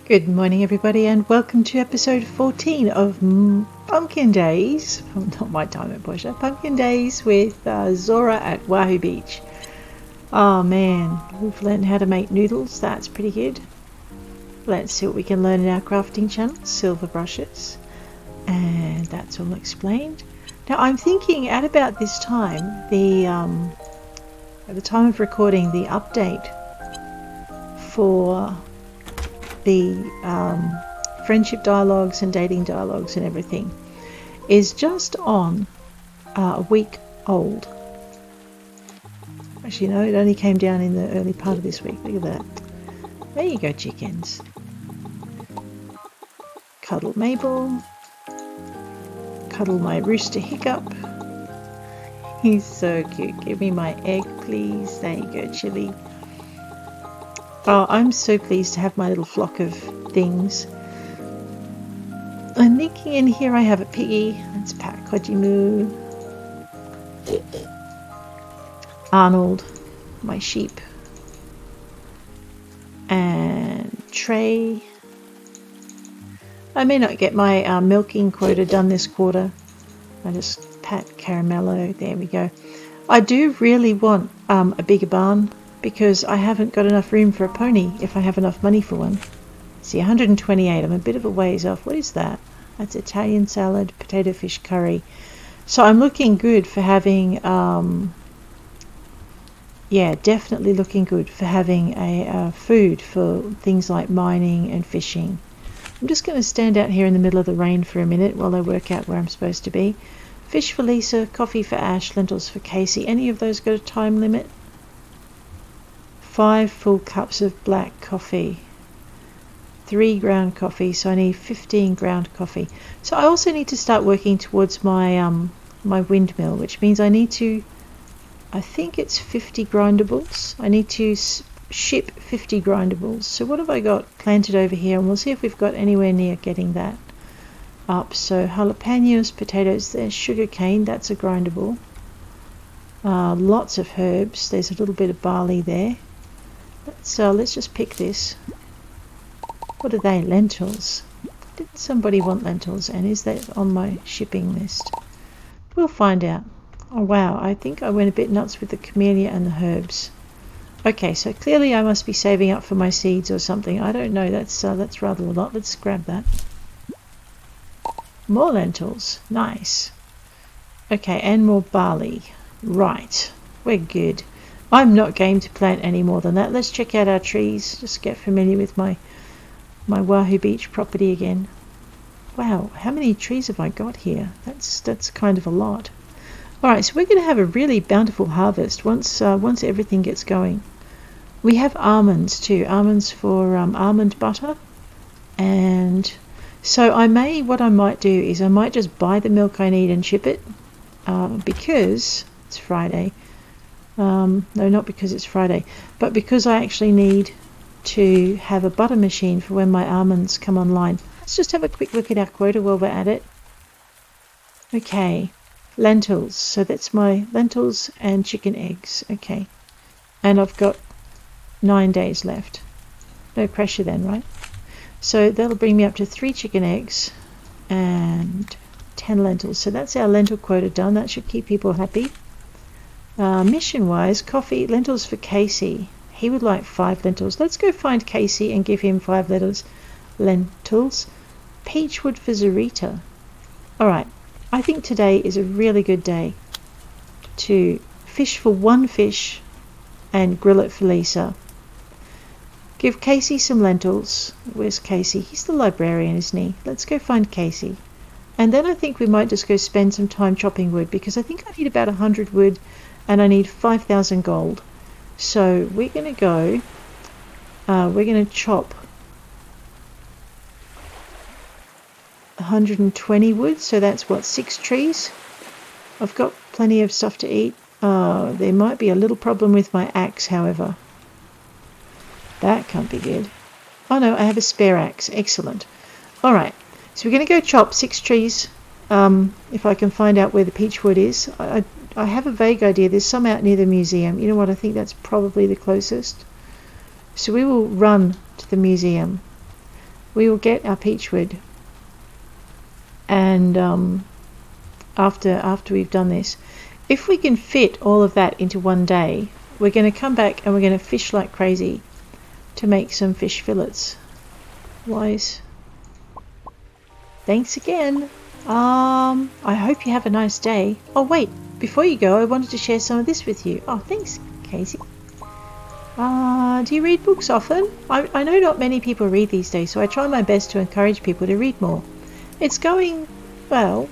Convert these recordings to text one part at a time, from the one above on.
Good morning, everybody, and welcome to episode 14 of Pumpkin Days. Not my time at Porsche. Pumpkin Days with Zorah at Wahoo Beach. Oh man, we've learned how to make noodles. That's pretty good. Let's see what we can learn in our crafting channel. Silver brushes. And that's all explained. Now I'm thinking at about this time, at the time of recording, the update for the friendship dialogues and dating dialogues and everything is just on a week old. Actually, no, it only came down in the early part of this week. Look at that. There you go, chickens. Cuddle Mabel. Cuddle my rooster Hiccup. He's so cute. Give me my egg, please. There you go, Chili. Oh, I'm so pleased to have my little flock of things. I'm thinking in here I have a piggy. That's Pat Kojimu. Arnold, my sheep. And Trey. I may not get my milking quota done this quarter. I just Pat Caramello. There we go. I do really want a bigger barn, because I haven't got enough room for a pony if I have enough money for one. See, 128, I'm a bit of a ways off. What is that? That's Italian salad, potato fish curry. So I'm looking good for having, definitely looking good for having a food for things like mining and fishing. I'm just going to stand out here in the middle of the rain for a minute while I work out where I'm supposed to be. Fish for Lisa, coffee for Ash, lentils for Casey. Any of those got a time limit? 5 full cups of black coffee, 3 ground coffee, so I need 15 ground coffee. So I also need to start working towards my my windmill, which means I need to, I think it's 50 grindables. I need to ship 50 grindables. So what have I got planted over here? And we'll see if we've got anywhere near getting that up. So jalapenos, potatoes, there's sugar cane, that's a grindable. Lots of herbs, there's a little bit of barley there. Let's just pick this. What are they? Lentils. Did somebody want lentils? And is that on my shipping list? We'll find out. Oh wow, I think I went a bit nuts with the camellia and the herbs. Okay, so clearly I must be saving up for my seeds or something. I don't know. That's rather a lot. Let's grab that. More lentils. Nice. Okay, and more barley. Right. We're good. I'm not game to plant any more than that. Let's check out our trees. Just get familiar with my Wahoo Beach property again. Wow, how many trees have I got here? That's kind of a lot. Alright, so we're going to have a really bountiful harvest once everything gets going. We have almonds too. Almonds for almond butter. And so what I might do is I might just buy the milk I need and ship it. Because it's Friday. No, not because it's Friday, but because I actually need to have a butter machine for when my almonds come online. Let's just have a quick look at our quota while we're at it. Okay, lentils. So that's my lentils and chicken eggs. Okay, and I've got 9 days left. No pressure then, right? So that'll bring me up to 3 chicken eggs and 10 lentils. So that's our lentil quota done. That should keep people happy. Mission-wise, coffee, lentils for Casey. He would like 5 lentils. Let's go find Casey and give him 5 lentils. Peachwood for Zarita. Alright, I think today is a really good day to fish for 1 fish and grill it for Lisa. Give Casey some lentils. Where's Casey? He's the librarian, isn't he? Let's go find Casey. And then I think we might just go spend some time chopping wood, because I think I need about 100 wood and I need 5,000 gold. So we're going to go, we're going to chop 120 wood. So that's what, 6 trees? I've got plenty of stuff to eat. There might be a little problem with my axe, however. That can't be good. Oh no, I have a spare axe. Excellent. Alright, so we're going to go chop 6 trees. If I can find out where the peach wood is. I have a vague idea. There's some out near the museum. You know what? I think that's probably the closest. So we will run to the museum. we will get our peachwood, and after we've done this, if we can fit all of that into one day, we're going to come back and we're going to fish like crazy to make some fish fillets. Wise. Thanks again. I hope you have a nice day. Oh wait, before you go, I wanted to share some of this with you. Oh, thanks, Casey. Do you read books often? I know not many people read these days, so I try my best to encourage people to read more. It's going well.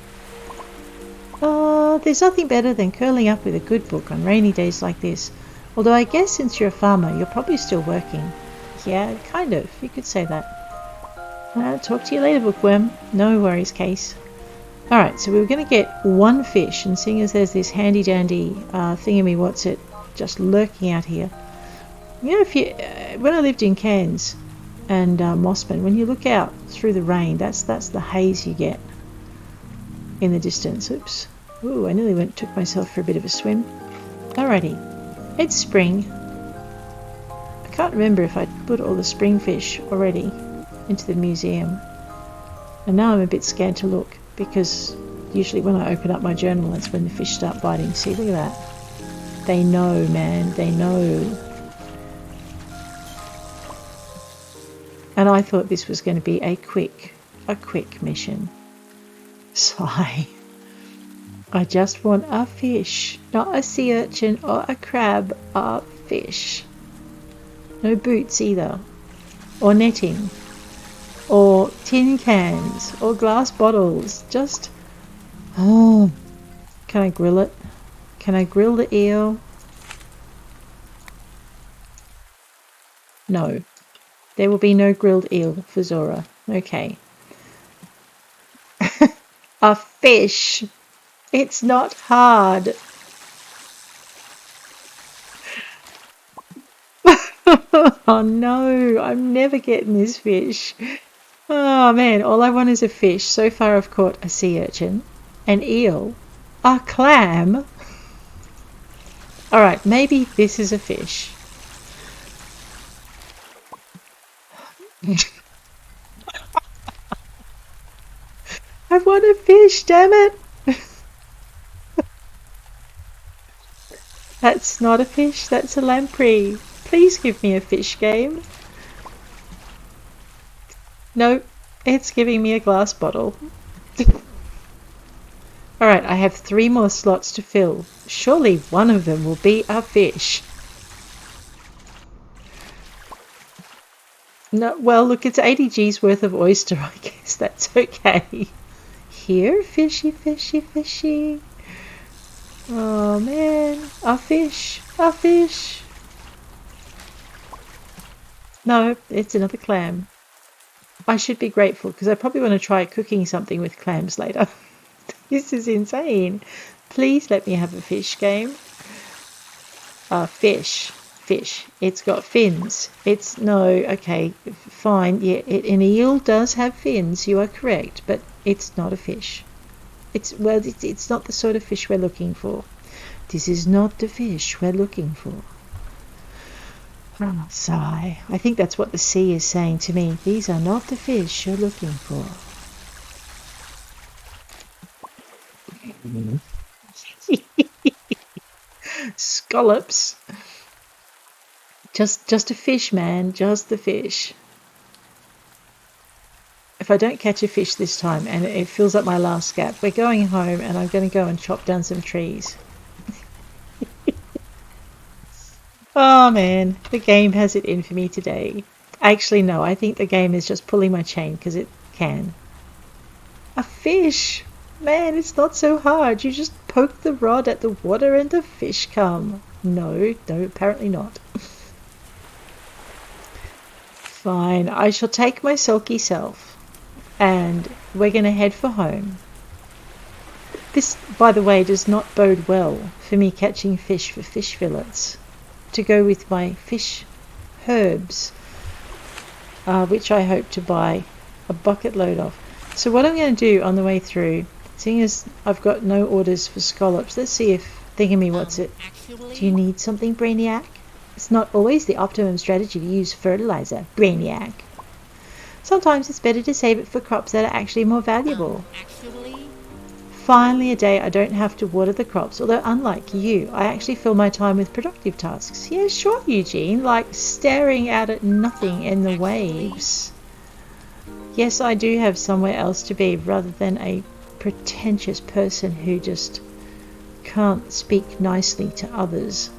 There's nothing better than curling up with a good book on rainy days like this. Although I guess since you're a farmer, you're probably still working. Yeah, kind of. You could say that. Talk to you later, bookworm. No worries, Case. Alright, so we were going to get one fish, and seeing as there's this handy dandy thingy-me-what's-it just lurking out here. You know, if you when I lived in Cairns and Mossman, when you look out through the rain, that's the haze you get in the distance. Oops. Ooh, I nearly took myself for a bit of a swim. Alrighty. It's spring. I can't remember if I put all the spring fish already into the museum. And now I'm a bit scared to look, because usually when I open up my journal, that's when the fish start biting. See, look at that. They know, man. They know. And I thought this was going to be a quick mission. Sigh. I just want a fish, not a sea urchin or a crab, a fish. No boots either, or netting, or tin cans, or glass bottles. Just, can I grill it? Can I grill the eel? No. There will be no grilled eel for Zorah. Okay. A fish. It's not hard. Oh no, I'm never getting this fish. Oh man, all I want is a fish. So far I've caught a sea urchin, an eel, a clam. Alright, maybe this is a fish. I want a fish, damn it! That's not a fish, that's a lamprey. Please give me a fish game. Nope, it's giving me a glass bottle. Alright, I have 3 more slots to fill. Surely one of them will be a fish. No, well, look, it's 80 G's worth of oyster. I guess that's okay. Here, fishy, fishy, fishy. Oh man, a fish, a fish. No, it's another clam. I should be grateful because I probably want to try cooking something with clams later. This is insane. Please let me have a fish game. Fish. Fish. It's got fins. It's no, okay, fine. Yeah, an eel does have fins. You are correct, but it's not a fish. It's not the sort of fish we're looking for. This is not the fish we're looking for. Oh, sigh. I think that's what the sea is saying to me. These are not the fish you're looking for. Scallops. Just a fish, man. Just the fish. If I don't catch a fish this time and it fills up my last gap, we're going home and I'm going to go and chop down some trees. Oh man, the game has it in for me today. Actually, no, I think the game is just pulling my chain because it can. A fish! Man, it's not so hard. You just poke the rod at the water and the fish come. No, apparently not. Fine, I shall take my sulky self and we're going to head for home. This, by the way, does not bode well for me catching fish for fish fillets to go with my fish herbs, which I hope to buy a bucket load of. So what I'm going to do on the way through, seeing as I've got no orders for scallops, let's see if thingamywhatsit. Do you need something, Brainiac? It's not always the optimum strategy to use fertilizer, Brainiac. Sometimes it's better to save it for crops that are actually more valuable. Actually, Finally, a day I don't have to water the crops, although unlike you, I actually fill my time with productive tasks. Yeah, sure, Eugene, like staring out at nothing in the actually, waves. Yes, I do have somewhere else to be rather than a pretentious person who just can't speak nicely to others.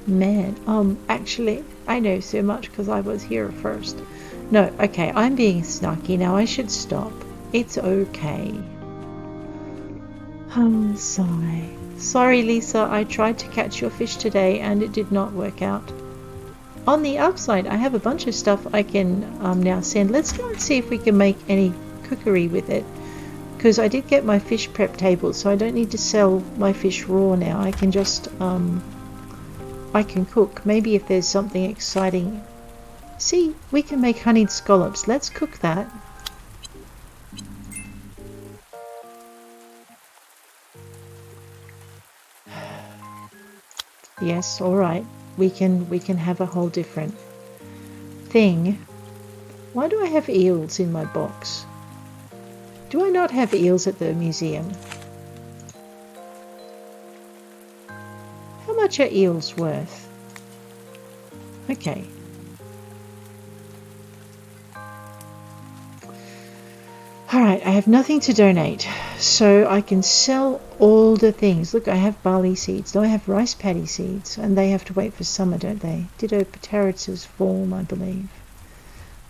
Man, actually, I know so much because I was here first. No, okay, I'm being snarky now. I should stop. It's okay. Sigh. Sorry, Lisa, I tried to catch your fish today and it did not work out. On the upside, I have a bunch of stuff I can now send. Let's go and see if we can make any cookery with it. Because I did get my fish prep table, so I don't need to sell my fish raw now. I can just, I can cook. Maybe if there's something exciting. See, we can make honeyed scallops. Let's cook that. Yes, all right. We can have a whole different thing. Why do I have eels in my box? Do I not have eels at the museum? How much are eels worth? Okay. Alright, I have nothing to donate, so I can sell all the things. Look, I have barley seeds. No, I have rice paddy seeds, and they have to wait for summer, don't they? Ditto potatoes form, I believe.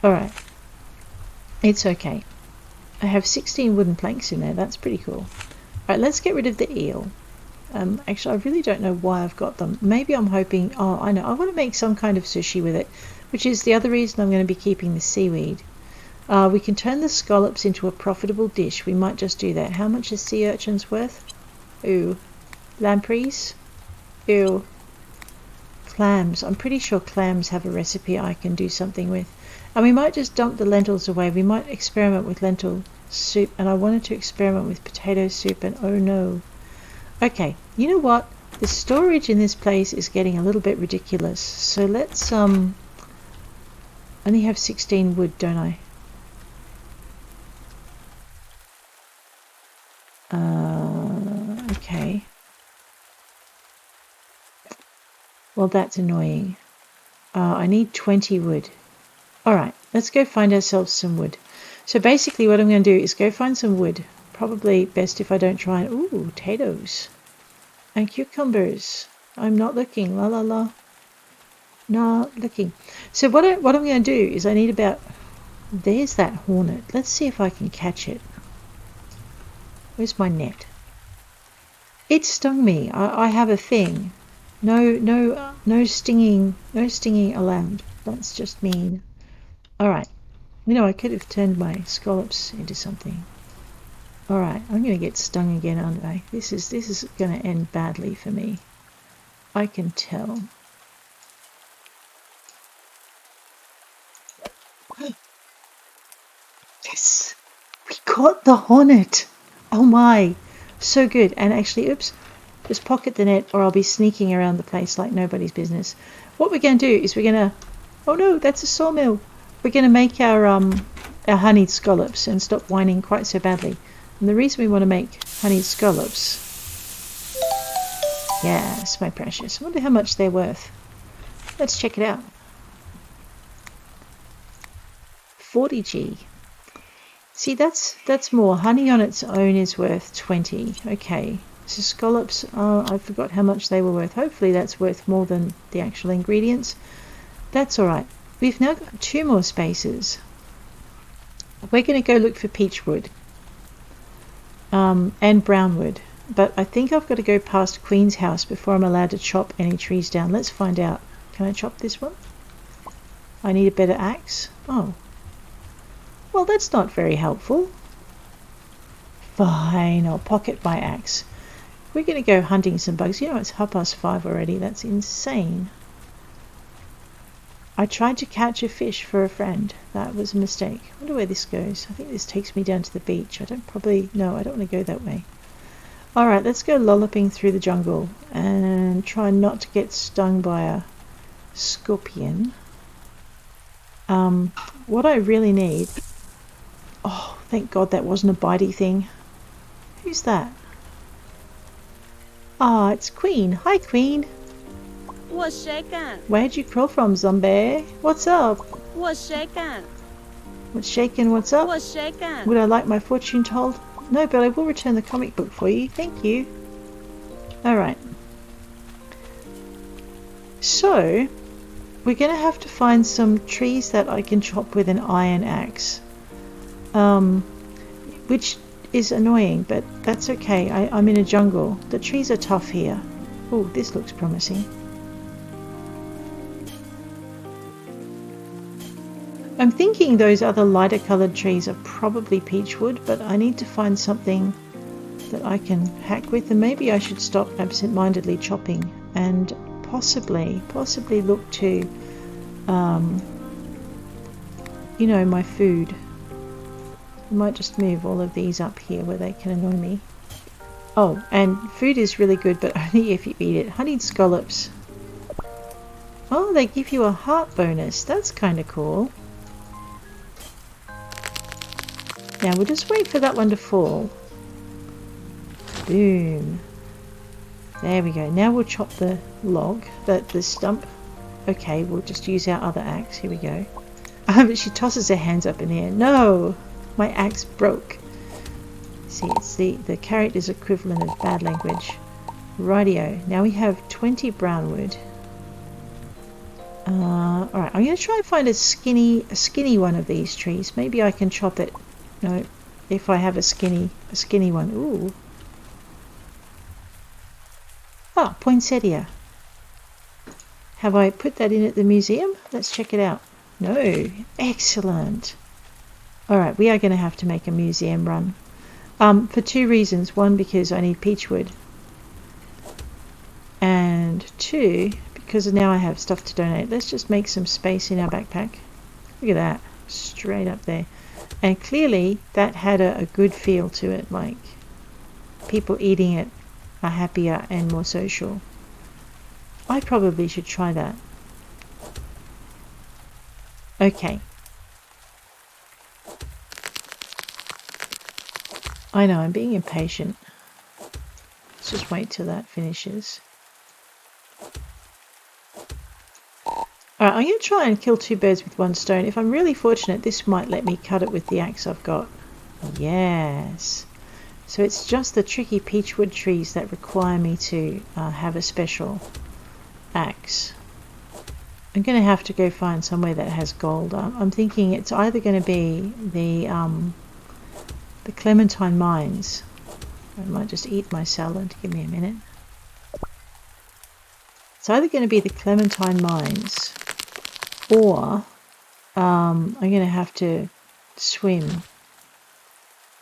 Alright, it's okay. I have 16 wooden planks in there. That's pretty cool. Alright, let's get rid of the eel. Actually, I really don't know why I've got them. Maybe I'm hoping... Oh, I know. I want to make some kind of sushi with it, which is the other reason I'm going to be keeping the seaweed. We can turn the scallops into a profitable dish. We might just do that. How much is sea urchins worth? Ooh. Lampreys? Ooh. Clams. I'm pretty sure clams have a recipe I can do something with. And we might just dump the lentils away. We might experiment with lentil soup. And I wanted to experiment with potato soup. And oh no. Okay. You know what? The storage in this place is getting a little bit ridiculous. So let's only have 16 wood, don't I? Okay. Well, that's annoying. I need 20 wood. Alright, let's go find ourselves some wood. So basically what I'm going to do is go find some wood. Probably best if I don't try and... Ooh, potatoes. And cucumbers. I'm not looking. La la la. Not looking. So what I'm going to do is I need about... There's that hornet. Let's see if I can catch it. Where's my net? It stung me. I have a thing. No stinging allowed. That's just mean. Alright. You know, I could have turned my scallops into something. Alright, I'm going to get stung again, aren't I? This is going to end badly for me. I can tell. Yes! We caught the hornet! Oh my! So good. And actually, oops, just pocket the net or I'll be sneaking around the place like nobody's business. What we're going to do is we're going to... Oh no, that's a sawmill. We're going to make our honeyed scallops and stop whining quite so badly. And the reason we want to make honeyed scallops... Yes, my precious. I wonder how much they're worth. Let's check it out. 40G. See, that's more. Honey on its own is worth 20. Okay. So scallops, I forgot how much they were worth. Hopefully that's worth more than the actual ingredients. That's alright. We've now got 2 more spaces. We're going to go look for peach wood. And brown wood. But I think I've got to go past Queen's house before I'm allowed to chop any trees down. Let's find out. Can I chop this one? I need a better axe. Oh. Well, that's not very helpful. Fine, I'll pocket my axe. We're going to go hunting some bugs. You know, it's 5:30 already. That's insane. I tried to catch a fish for a friend. That was a mistake. I wonder where this goes. I think this takes me down to the beach. No, I don't want to go that way. Alright, let's go lolloping through the jungle and try not to get stung by a scorpion. What I really need... Oh, thank God that wasn't a bitey thing. Who's that? Ah, it's Queen. Hi, Queen. 我谁敢？ Where'd you crawl from, zombie? What's up? 我谁敢？ What's shaking? What's up? 我谁敢？ Would I like my fortune told? No, but I will return the comic book for you. Thank you. Alright. So, we're going to have to find some trees that I can chop with an iron axe. Which is annoying, but that's okay. I'm in a jungle. The trees are tough here. Oh, this looks promising. I'm thinking those other lighter coloured trees are probably peachwood, but I need to find something that I can hack with, and maybe I should stop absent-mindedly chopping and possibly look to, you know, my food. I might just move all of these up here where they can annoy me. Oh, and food is really good, but only if you eat it. Honeyed scallops. Oh, they give you a heart bonus. That's kind of cool. Now we'll just wait for that one to fall. Boom. There we go. Now we'll chop the log, the stump. Okay, we'll just use our other axe. Here we go. But she tosses her hands up in the air. No! My axe broke. See, it's the character's equivalent of bad language. Rightio. Now we have 20 brown wood. Alright, I'm going to try and find a skinny one of these trees. Maybe I can chop it. No, if I have a skinny one. Ooh. Ah, poinsettia. Have I put that in at the museum? Let's check it out. No. Excellent. Alright, we are going to have to make a museum run. For two reasons. One, because I need peachwood. And two, because now I have stuff to donate. Let's just make some space in our backpack. Look at that. Straight up there. And clearly that had a good feel to it, like people eating it are happier and more social. I probably should try that. Okay. I know, I'm being impatient. Let's just wait till that finishes. Alright, I'm going to try and kill two birds with one stone. If I'm really fortunate, this might let me cut it with the axe I've got. Yes. So it's just the tricky peachwood trees that require me to have a special axe. I'm going to have to go find somewhere that has gold. I'm thinking it's either going to be the Clementine Mines. I might just eat my salad. Give me a minute. It's either going to be the Clementine Mines, or I'm going to have to swim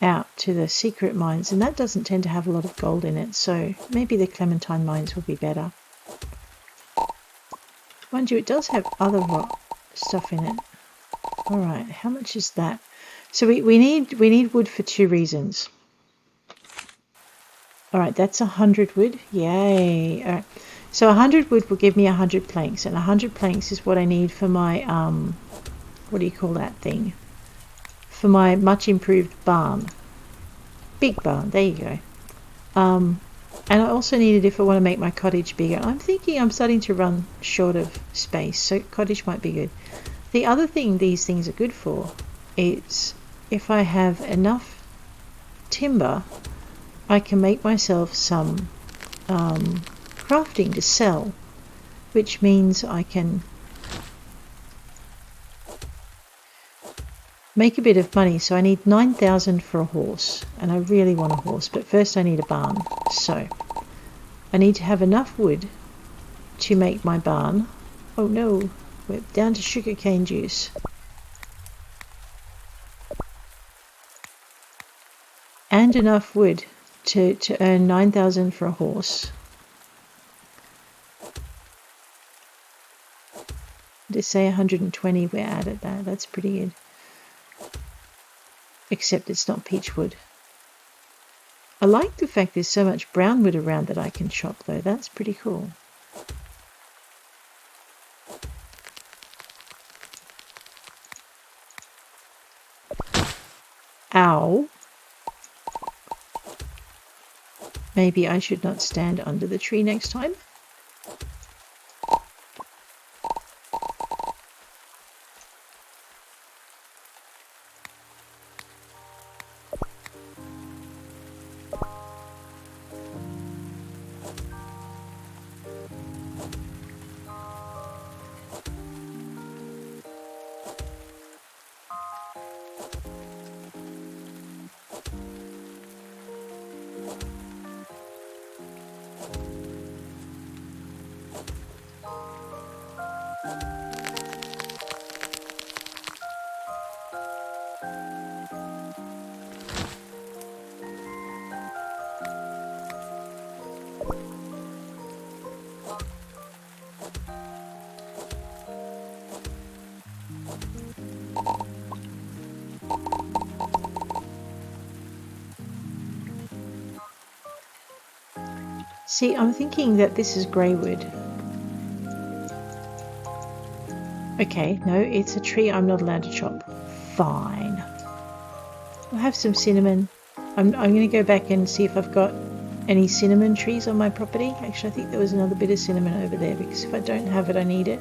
out to the secret mines, and that doesn't tend to have a lot of gold in it, so maybe the Clementine Mines will be better. Mind you, it does have other stuff in it. Alright, how much is that? So we need wood for two reasons. Alright, that's 100 wood. Yay! Alright. So 100 wood will give me 100 planks, and 100 planks is what I need for my, what do you call that thing? For my much improved barn. Big barn, there you go. And I also need it if I want to make my cottage bigger. I'm thinking I'm starting to run short of space, so cottage might be good. The other thing these things are good for is if I have enough timber, I can make myself some crafting to sell, which means I can make a bit of money. So I need 9,000 for a horse, and I really want a horse, but first I need a barn. So I need to have enough wood to make my barn. Oh no, we're down to sugarcane juice. And enough wood to earn 9,000 for a horse. To say 120, we're at that. That's pretty good. Except it's not peach wood. I like the fact there's so much brown wood around that I can chop, though. That's pretty cool. Ow. Maybe I should not stand under the tree next time. See, I'm thinking that this is grey wood. Okay, no, it's a tree I'm not allowed to chop. Fine. I'll have some cinnamon. I'm going to go back and see if I've got any cinnamon trees on my property. Actually, I think there was another bit of cinnamon over there, because if I don't have it, I need it.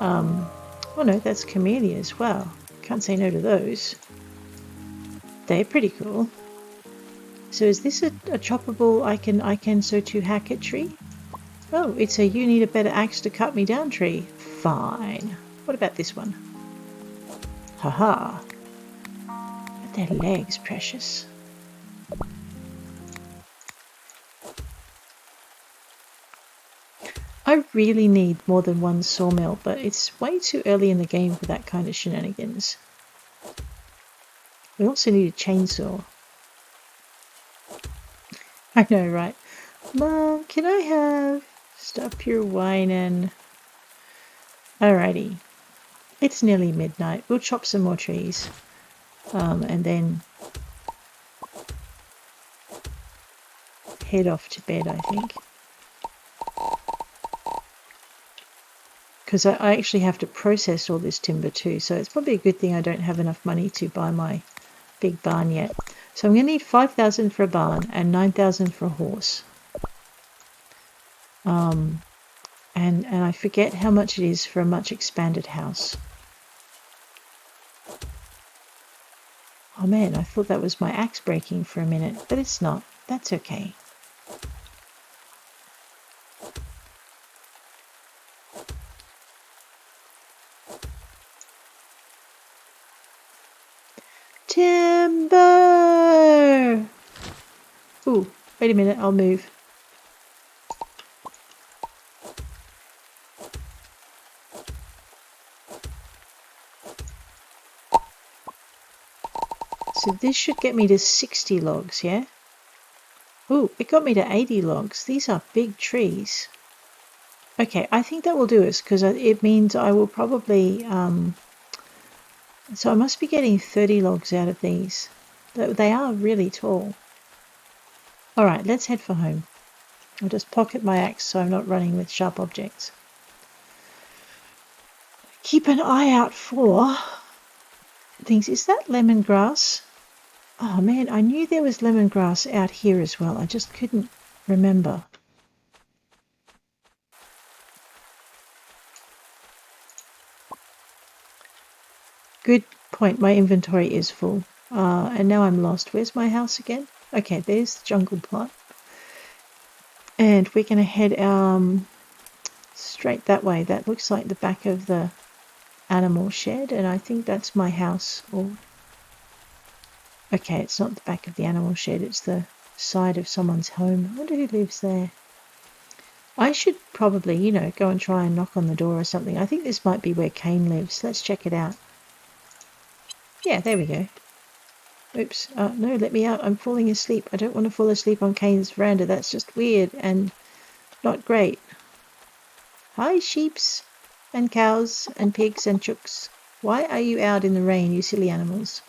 Oh no, that's camellias. Wow, can't say no to those. They're pretty cool. So is this a choppable, I can so to hack it tree? Oh, it's a you need a better axe to cut me down tree. Fine. What about this one? Haha. But their legs, precious. I really need more than one sawmill, but it's way too early in the game for that kind of shenanigans. We also need a chainsaw. I know, right? Mom, can I have... Stop your whining. Alrighty. It's nearly midnight. We'll chop some more trees. And then head off to bed, I think. Because I actually have to process all this timber too, so it's probably a good thing I don't have enough money to buy my big barn yet. So I'm going to need 5,000 for a barn and 9,000 for a horse. And I forget how much it is for a much expanded house. Oh man, I thought that was my axe breaking for a minute, but it's not. That's okay. Timber! Ooh, wait a minute, I'll move. So this should get me to 60 logs, yeah? Ooh, it got me to 80 logs. These are big trees. Okay, I think that will do us, because it means I will probably... So I must be getting 30 logs out of these. They are really tall. Alright, let's head for home. I'll just pocket my axe so I'm not running with sharp objects. Keep an eye out for things. Is that lemongrass? Oh man, I knew there was lemongrass out here as well. I just couldn't remember. Good point. My inventory is full. And now I'm lost. Where's my house again? Okay, there's the jungle plot. And we're going to head straight that way. That looks like the back of the animal shed, and I think that's my house. Or okay, it's not the back of the animal shed, it's the side of someone's home. I wonder who lives there. I should probably, go and try and knock on the door or something. I think this might be where Cain lives. Let's check it out. Yeah, there we go. Oops. No, let me out. I'm falling asleep. I don't want to fall asleep on Cain's veranda. That's just weird and not great. Hi, sheeps and cows and pigs and chooks. Why are you out in the rain, you silly animals?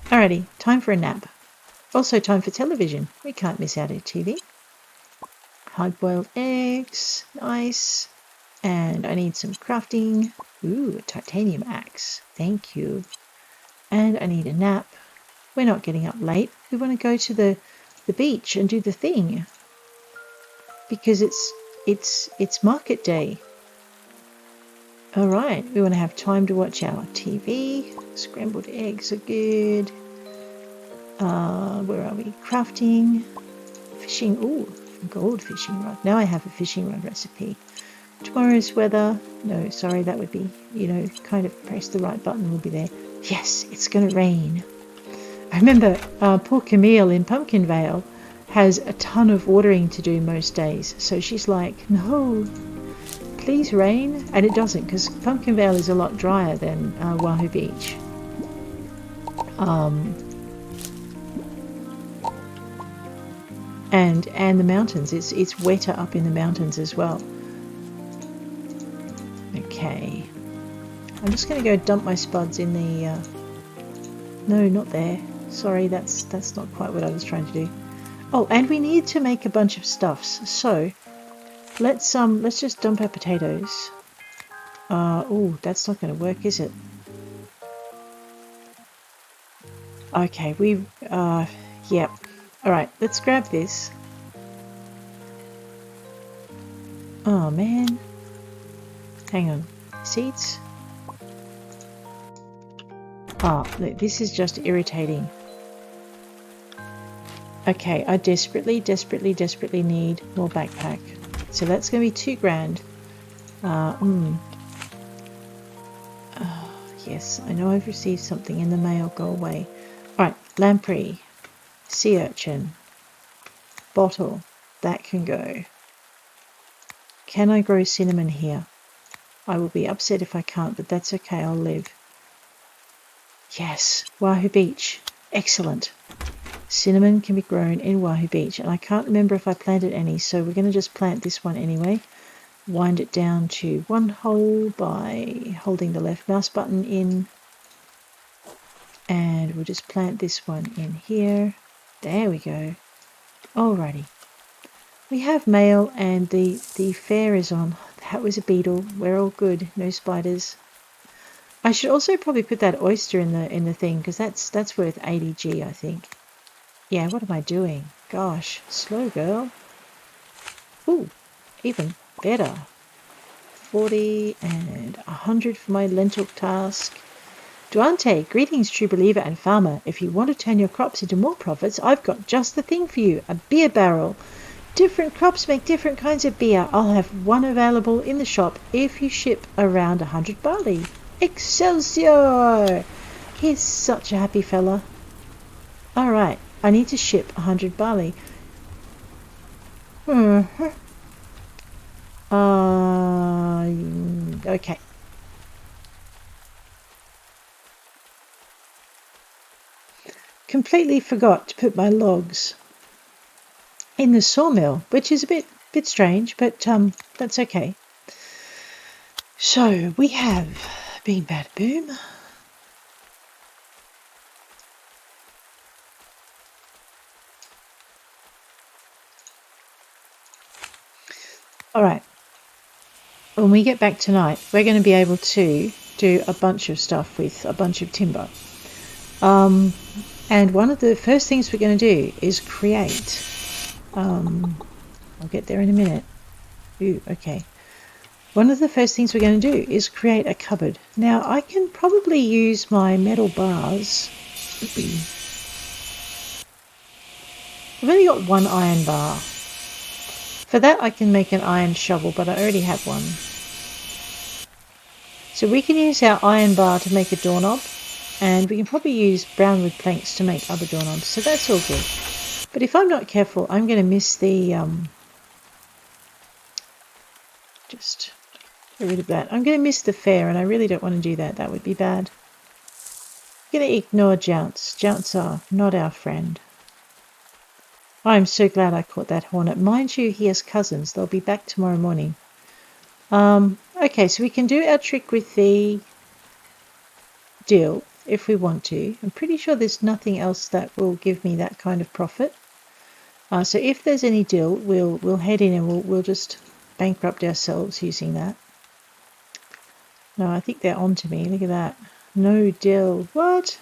Alrighty, time for a nap. Also time for television. We can't miss out on TV. Hard-boiled eggs. Nice. And I need some crafting. Ooh, a titanium axe. Thank you. And I need a nap. We're not getting up late. We want to go to the beach and do the thing. Because it's market day. All right, we want to have time to watch our TV. Scrambled eggs are good. Where are we? Crafting. Fishing. Ooh, gold fishing rod. Now I have a fishing rod recipe. Tomorrow's weather. No, sorry, that would be, kind of press the right button, will be there. Yes, it's going to rain. I remember poor Camille in Pumpkin Vale has a ton of watering to do most days. So she's like, no, please rain. And it doesn't, because Pumpkin Vale is a lot drier than Wahoo Beach. And the mountains, it's wetter up in the mountains as well. Okay, I'm just going to go dump my spuds in the no, not there, sorry, that's not quite what I was trying to do. Oh, and we need to make a bunch of stuffs, so let's just dump our potatoes. Oh, that's not going to work, is it? Okay, yep. Alright, let's grab this. Oh man, hang on, seeds. Oh, this is just irritating. Okay, I desperately need more backpack. So that's going to be 2 grand. Yes, I know I've received something in the mail. Go away. Alright, lamprey, sea urchin, bottle. That can go. Can I grow cinnamon here? I will be upset if I can't, but that's okay, I'll live. Yes, Wahoo Beach. Excellent. Cinnamon can be grown in Wahoo Beach, and I can't remember if I planted any, so we're going to just plant this one anyway. Wind it down to 1 hole by holding the left mouse button in, and we'll just plant this one in here. There we go. Alrighty. We have mail, and the fair is on. That was a beetle. We're all good. No spiders. I should also probably put that oyster in the thing, because that's worth 80G, I think. Yeah, what am I doing? Gosh, slow girl. Ooh, even better. 40 and 100 for my lentil task. Duante, greetings, true believer and farmer. If you want to turn your crops into more profits, I've got just the thing for you, a beer barrel. Different crops make different kinds of beer. I'll have one available in the shop if you ship around 100 barley. Excelsior! He's such a happy fella. Alright, I need to ship 100 barley. Okay. Completely forgot to put my logs in the sawmill, which is a bit strange, but that's okay. So we have Bing Bad Boom. Alright, when we get back tonight, we're going to be able to do a bunch of stuff with a bunch of timber. And one of the first things we're going to do is create, I'll get there in a minute. Ooh, okay. One of the first things we're going to do is create a cupboard. Now, I can probably use my metal bars. I've only got 1 iron bar. For that, I can make an iron shovel, but I already have one. So we can use our iron bar to make a doorknob, and we can probably use brown wood planks to make other doorknobs, so that's all good. But if I'm not careful, I'm going to miss the... just get rid of that. I'm going to miss the fair, and I really don't want to do that. That would be bad. I'm going to ignore Jounce. Jounce are not our friend. I'm so glad I caught that hornet. Mind you, he has cousins. They'll be back tomorrow morning. Okay, so we can do our trick with the dill if we want to. I'm pretty sure there's nothing else that will give me that kind of profit. So if there's any dill, we'll head in and we'll just bankrupt ourselves using that. No, I think they're on to me. Look at that. No dill. What?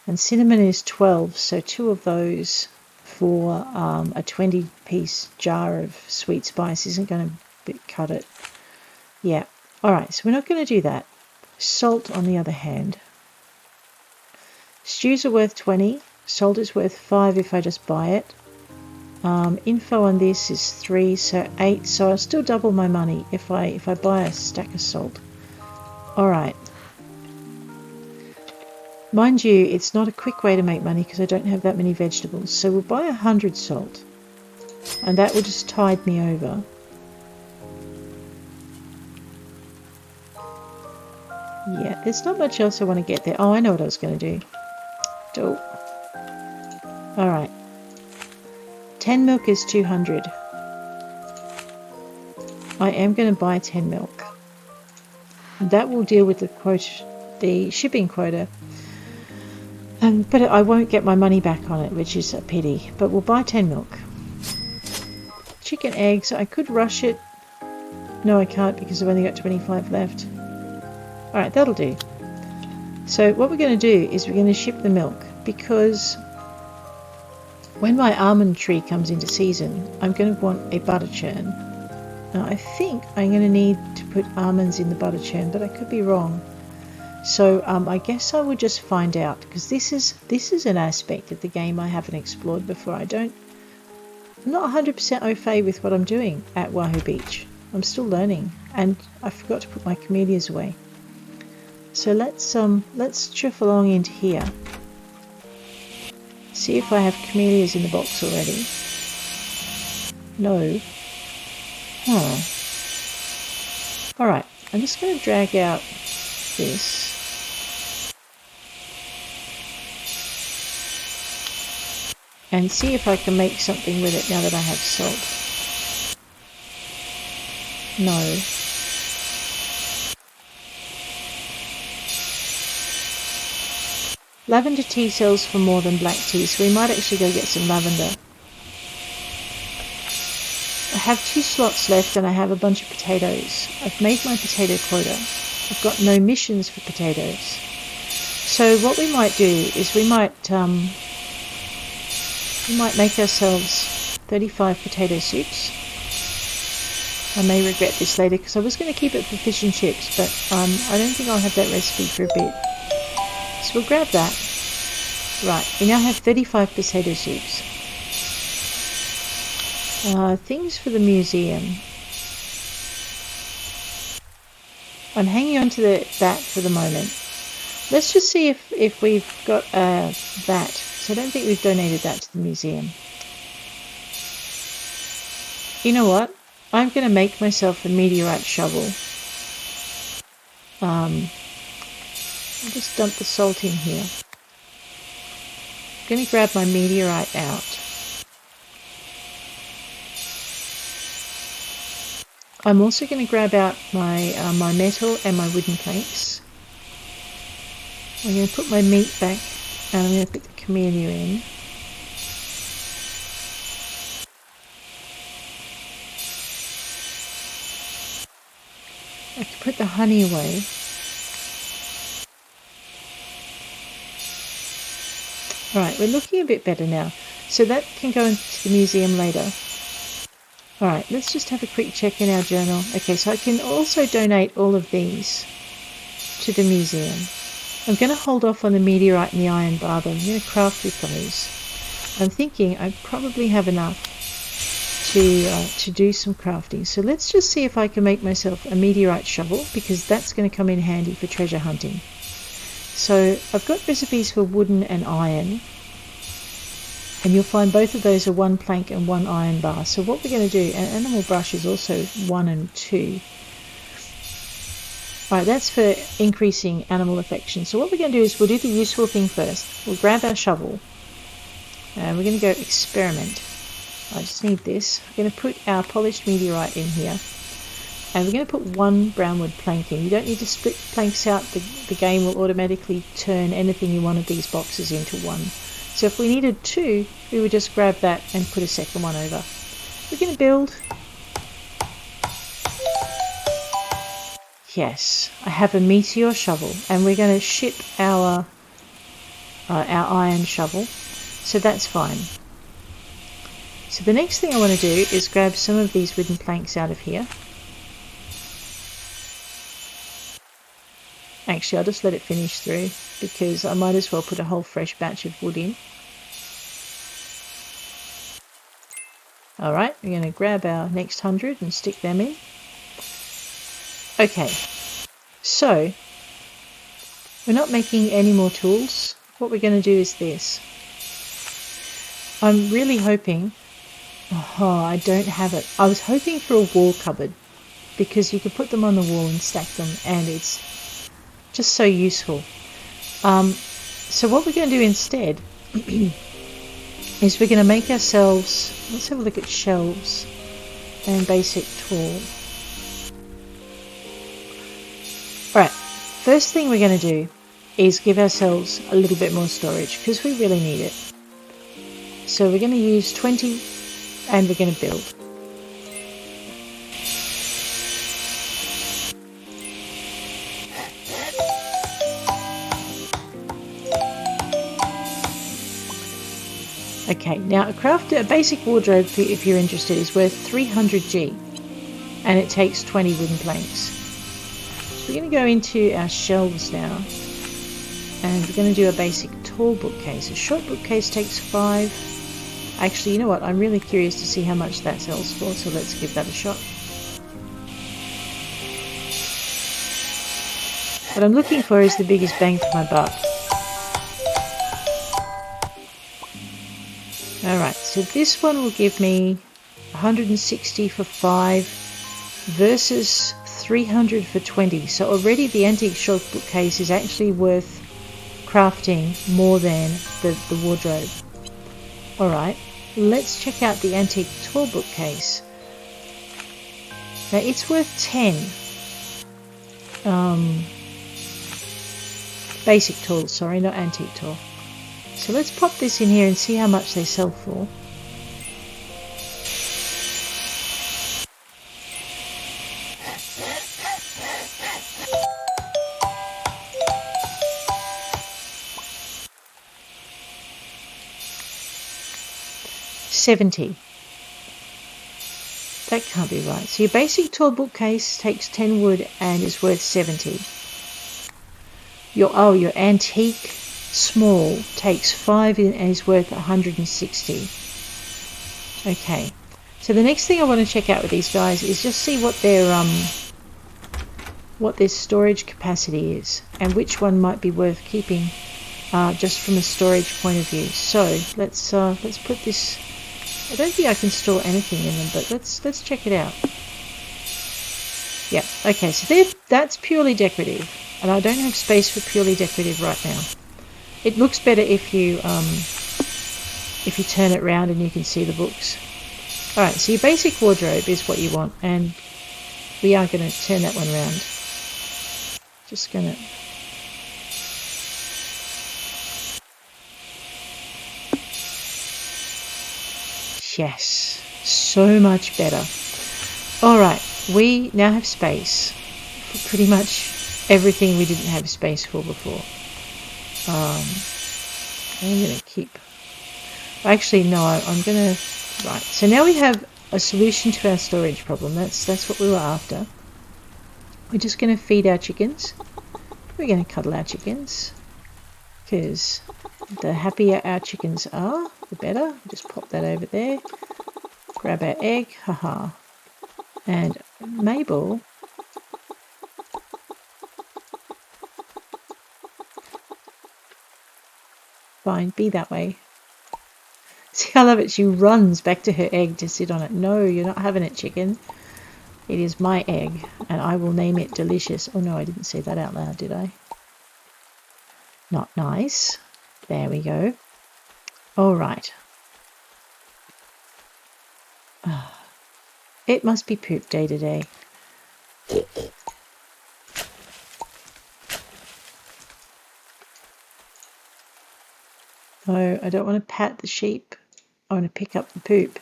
And cinnamon is 12, so 2 of those for a 20-piece jar of sweet spice isn't going to cut it. Yeah. All right, so we're not going to do that. Salt, on the other hand. Stews are worth 20. Salt is worth 5 if I just buy it. Info on this is 3, so 8. So I'll still double my money if I buy a stack of salt. All right. Mind you, it's not a quick way to make money because I don't have that many vegetables. So we'll buy 100 salt, and that will just tide me over. Yeah, there's not much else I want to get there. Oh, I know what I was going to do. All right. 10 milk is 200. I am going to buy 10 milk. That will deal with the shipping quota. But I won't get my money back on it, which is a pity. But we'll buy 10 milk. Chicken eggs, I could rush it. No, I can't because I've only got 25 left. Alright, that'll do. So what we're going to do is we're going to ship the milk, because when my almond tree comes into season, I'm going to want a butter churn. Now I think I'm going to need to put almonds in the butter churn, but I could be wrong. So I guess I will just find out, because this is an aspect of the game I haven't explored before. I'm not 100% au fait with what I'm doing at Wahoo Beach. I'm still learning, and I forgot to put my camellias away. So let's drift along into here. See if I have camellias in the box already. No. Alright, I'm just going to drag out this. And see if I can make something with it now that I have salt. No. Lavender tea sells for more than black tea, so we might actually go get some lavender. I have 2 slots left and I have a bunch of potatoes. I've made my potato quota. I've got no missions for potatoes. So what we might do is we might make ourselves 35 potato soups. I may regret this later because I was going to keep it for fish and chips, but I don't think I'll have that recipe for a bit. So we'll grab that. Right, we now have 35 potato soups. Things for the museum. I'm hanging on to that for the moment. Let's just see if we've got that. So I don't think we've donated that to the museum. You know what? I'm going to make myself a meteorite shovel. I'll just dump the salt in here. I'm going to grab my meteorite out. I'm also going to grab out my metal and my wooden planks. I'm going to put my meat back, and I'm going to put the camellia in. I can put the honey away. Alright, we're looking a bit better now. So that can go into the museum later. Alright, let's just have a quick check in our journal. Okay, so I can also donate all of these to the museum. I'm going to hold off on the meteorite and the iron bar though. I'm going to craft with those. I'm thinking I probably have enough to do some crafting. So let's just see if I can make myself a meteorite shovel, because that's going to come in handy for treasure hunting. So I've got recipes for wooden and iron, and you'll find both of those are 1 plank and 1 iron bar. So what we're going to do, and animal brush is also 1 and 2. Alright, that's for increasing animal affection. So what we're going to do is we'll do the useful thing first. We'll grab our shovel and we're going to go experiment. I just need this. We're going to put our polished meteorite in here, and we're going to put 1 brownwood plank in. You don't need to split planks out. The game will automatically turn anything in one of these boxes into 1. So if we needed 2, we would just grab that and put a second one over. We're going to build. Yes, I have a meteor shovel, and we're going to ship our iron shovel, so that's fine. So the next thing I want to do is grab some of these wooden planks out of here. Actually, I'll just let it finish through because I might as well put a whole fresh batch of wood in. Alright, we're going to grab our next 100 and stick them in. Okay, so we're not making any more tools. What we're going to do is this. I'm really hoping... Oh, I don't have it. I was hoping for a wall cupboard because you could put them on the wall and stack them, and it's just so useful. So what we're going to do instead is we're going to make ourselves... Let's have a look at shelves and basic tool. Alright, first thing we're going to do is give ourselves a little bit more storage because we really need it. So we're going to use 20 and we're going to build. Okay, now a basic wardrobe, if you're interested, is worth 300G and it takes 20 wooden planks. So we're going to go into our shelves now and we're going to do a basic tall bookcase. A short bookcase takes 5. Actually, you know what? I'm really curious to see how much that sells for, so let's give that a shot. What I'm looking for is the biggest bang for my buck. Alright, so this one will give me 160 for 5 versus 300 for 20. So already the antique short bookcase is actually worth crafting more than the wardrobe. Alright. Let's check out the antique tall bookcase. Now it's worth 10. Basic tall, sorry, not antique tall. So let's pop this in here and see how much they sell for. $70. That can't be right. So your basic tall bookcase takes 10 wood and is worth 70. Your antique small takes 5 and is worth 160. Okay. So the next thing I want to check out with these guys is just see what their storage capacity is and which one might be worth keeping just from a storage point of view. So let's put this. I don't think I can store anything in them, but let's check it out. Yeah, okay, so that's purely decorative, and I don't have space for purely decorative right now. It looks better if you turn it around and you can see the books. Alright, so your basic wardrobe is what you want, and we are going to turn that one around. Just going to... Yes, so much better. Alright, we now have space for pretty much everything we didn't have space for before. I'm going to keep... Actually, no, I'm going to... Right, so now we have a solution to our storage problem. That's what we were after. We're just going to feed our chickens. We're going to cuddle our chickens. Because the happier our chickens are, the better. Just pop that over there. Grab our egg. Haha. And Mabel... Fine, be that way. See, I love it. She runs back to her egg to sit on it. No, you're not having it, chicken. It is my egg, and I will name it Delicious. Oh, no, I didn't say that out loud, did I? Not nice. There we go. All right. It must be poop day today. No, I don't want to pat the sheep. I want to pick up the poop.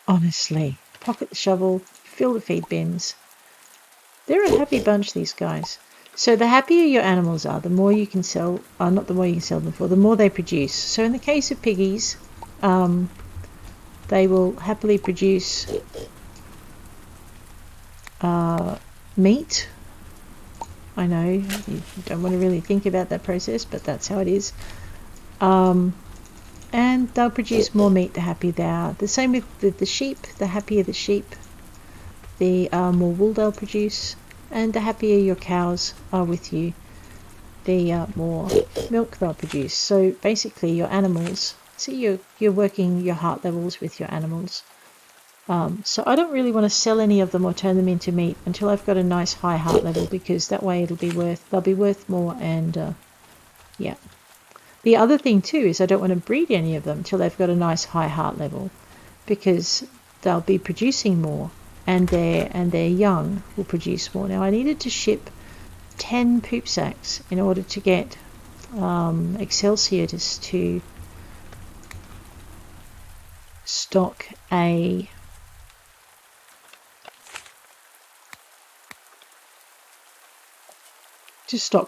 Honestly, pocket the shovel, fill the feed bins. They're a happy bunch, these guys. So the happier your animals are, the more you can sell, not the more you can sell them for, the more they produce. So in the case of piggies, they will happily produce meat. I know you don't want to really think about that process, but that's how it is. And they'll produce more meat the happier they are. The same with the sheep. The happier the sheep, the more wool they'll produce, and the happier your cows are with you, the more milk they'll produce. So basically your animals, see, you're working your heart levels with your animals. So I don't really want to sell any of them or turn them into meat until I've got a nice high heart level, because that way they'll be worth more. And yeah. The other thing too is I don't want to breed any of them till they've got a nice high heart level, because they'll be producing more, and their young will produce more. Now I needed to ship 10 poop sacks in order to get Excelsior to stock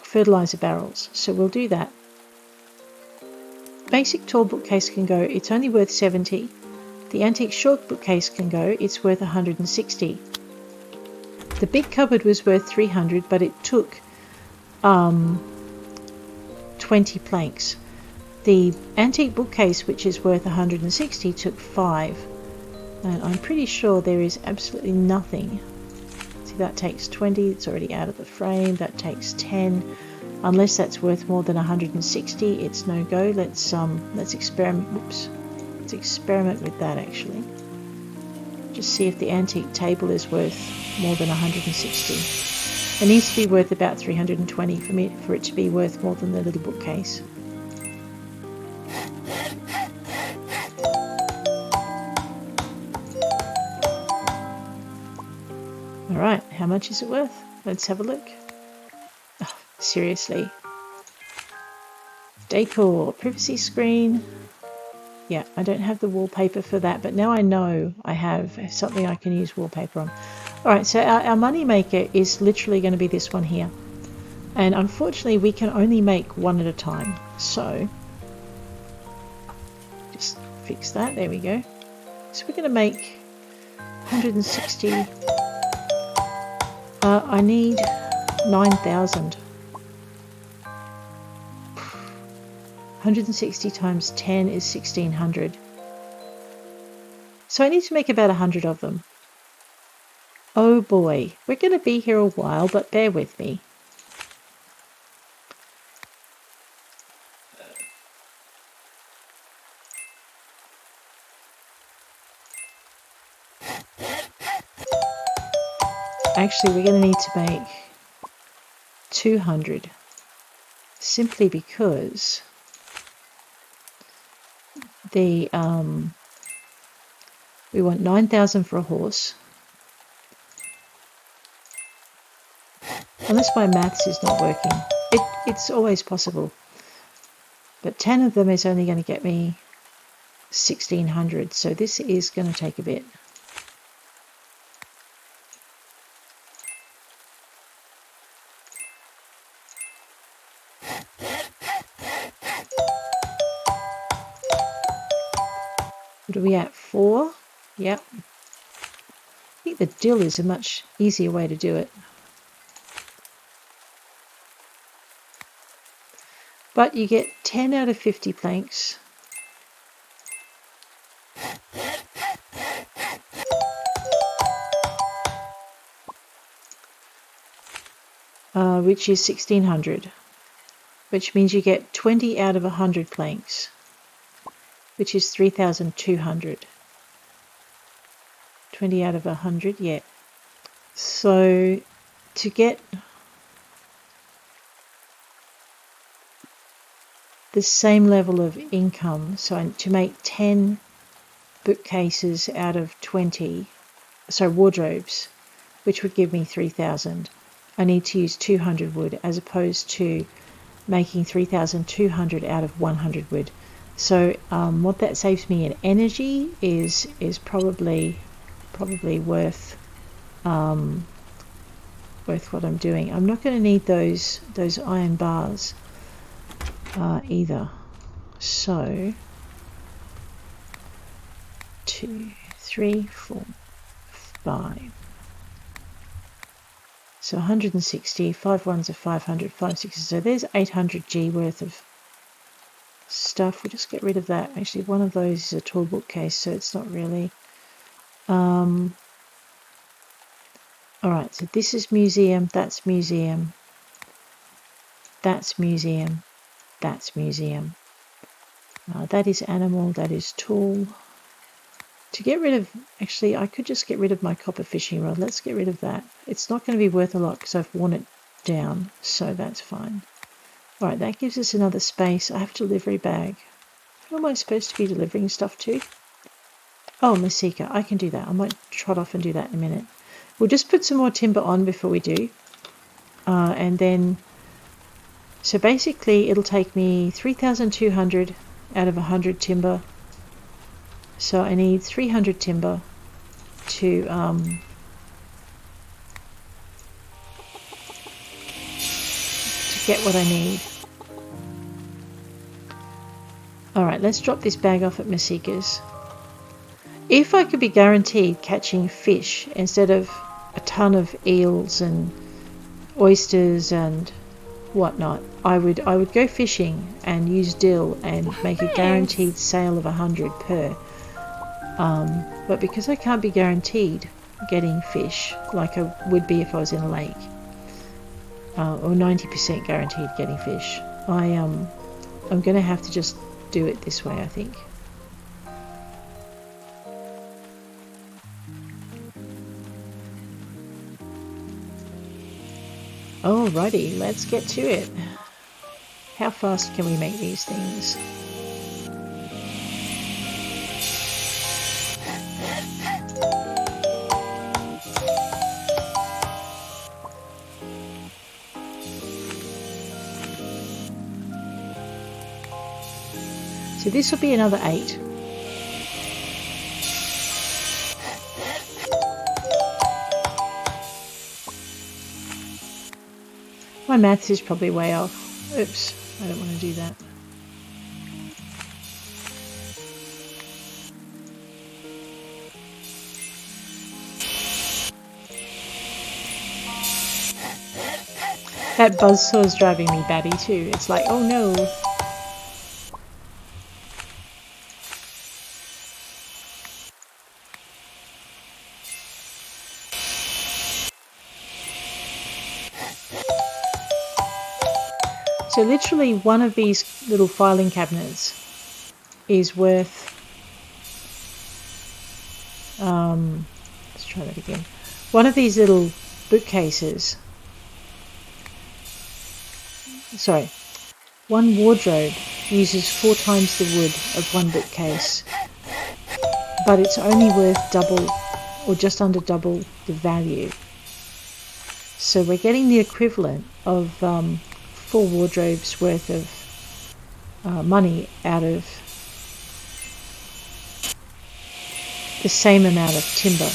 fertilizer barrels. So we'll do that. Basic tall bookcase can go, it's only worth 70. The antique short bookcase can go, it's worth 160. The big cupboard was worth 300, but it took 20 planks. The antique bookcase, which is worth 160, took 5. And I'm pretty sure there is absolutely nothing. See, that takes 20, it's already out of the frame. That takes 10. Unless that's worth more than 160, it's no go. Let's experiment. Whoops. Let's experiment with that actually. Just see if the antique table is worth more than 160. It needs to be worth about 320 for it to be worth more than the little bookcase. Alright, how much is it worth? Let's have a look. Oh, seriously. Decor, privacy screen. Yeah, I don't have the wallpaper for that, but now I know I have something I can use wallpaper on. Alright, so our money maker is literally going to be this one here. And unfortunately we can only make one at a time. So, just fix that, there we go. So we're going to make 160. I need 9,000. 160 times 10 is 1,600. So I need to make about 100 of them. Oh boy, we're going to be here a while, but bear with me. Actually, we're going to need to make 200, simply because we want 9,000 for a horse. Unless my maths is not working. It's always possible. But 10 of them is only going to get me 1,600, so this is going to take a bit. What are we at? 4? Yep. I think the dill is a much easier way to do it. But you get 10 out of 50 planks. Which is 1,600. Which means you get 20 out of 100 planks, which is 3,200. 20 out of 100, yeah. So to get the same level of income, so to make 10 bookcases out of 20, so wardrobes, which would give me 3,000, I need to use 200 wood as opposed to making 3,200 out of 100 wood. So what that saves me in energy is probably worth what I'm doing. I'm not going to need those iron bars either. So 2, 3, 4, 5. So 160, 5 ones are 500, 5 sixes. So there's 800G worth of stuff. We'll just get rid of that. Actually, one of those is a tall bookcase, so it's not really. All right, so this is museum, that's museum, that's museum, that's museum. That is animal, that is tool. To get rid of, actually, I could just get rid of my copper fishing rod. Let's get rid of that. It's not going to be worth a lot because I've worn it down, so that's fine. All right, that gives us another space. I have a delivery bag. Who am I supposed to be delivering stuff to? Oh, Masika, I can do that. I might trot off and do that in a minute. We'll just put some more timber on before we do. And then, so basically it'll take me 3,200 out of 100 timber. So I need 300 timber to get what I need. Alright, let's drop this bag off at Masika's. If I could be guaranteed catching fish instead of a ton of eels and oysters and whatnot, I would go fishing and use dill and make a guaranteed sale of 100 per. But because I can't be guaranteed getting fish like I would be if I was in a lake, or 90% guaranteed getting fish, I'm going to have to just do it this way, I think. Alrighty, let's get to it. How fast can we make these things? So this will be another 8. My maths is probably way off. Oops, I don't want to do that. That buzzsaw is driving me batty too. It's like, oh no. So literally one of these little filing cabinets is worth, let's try that again. One of these little bookcases, sorry, one wardrobe uses 4 times the wood of one bookcase, but it's only worth double or just under double the value. So we're getting the equivalent of 4 wardrobes worth of money out of the same amount of timber.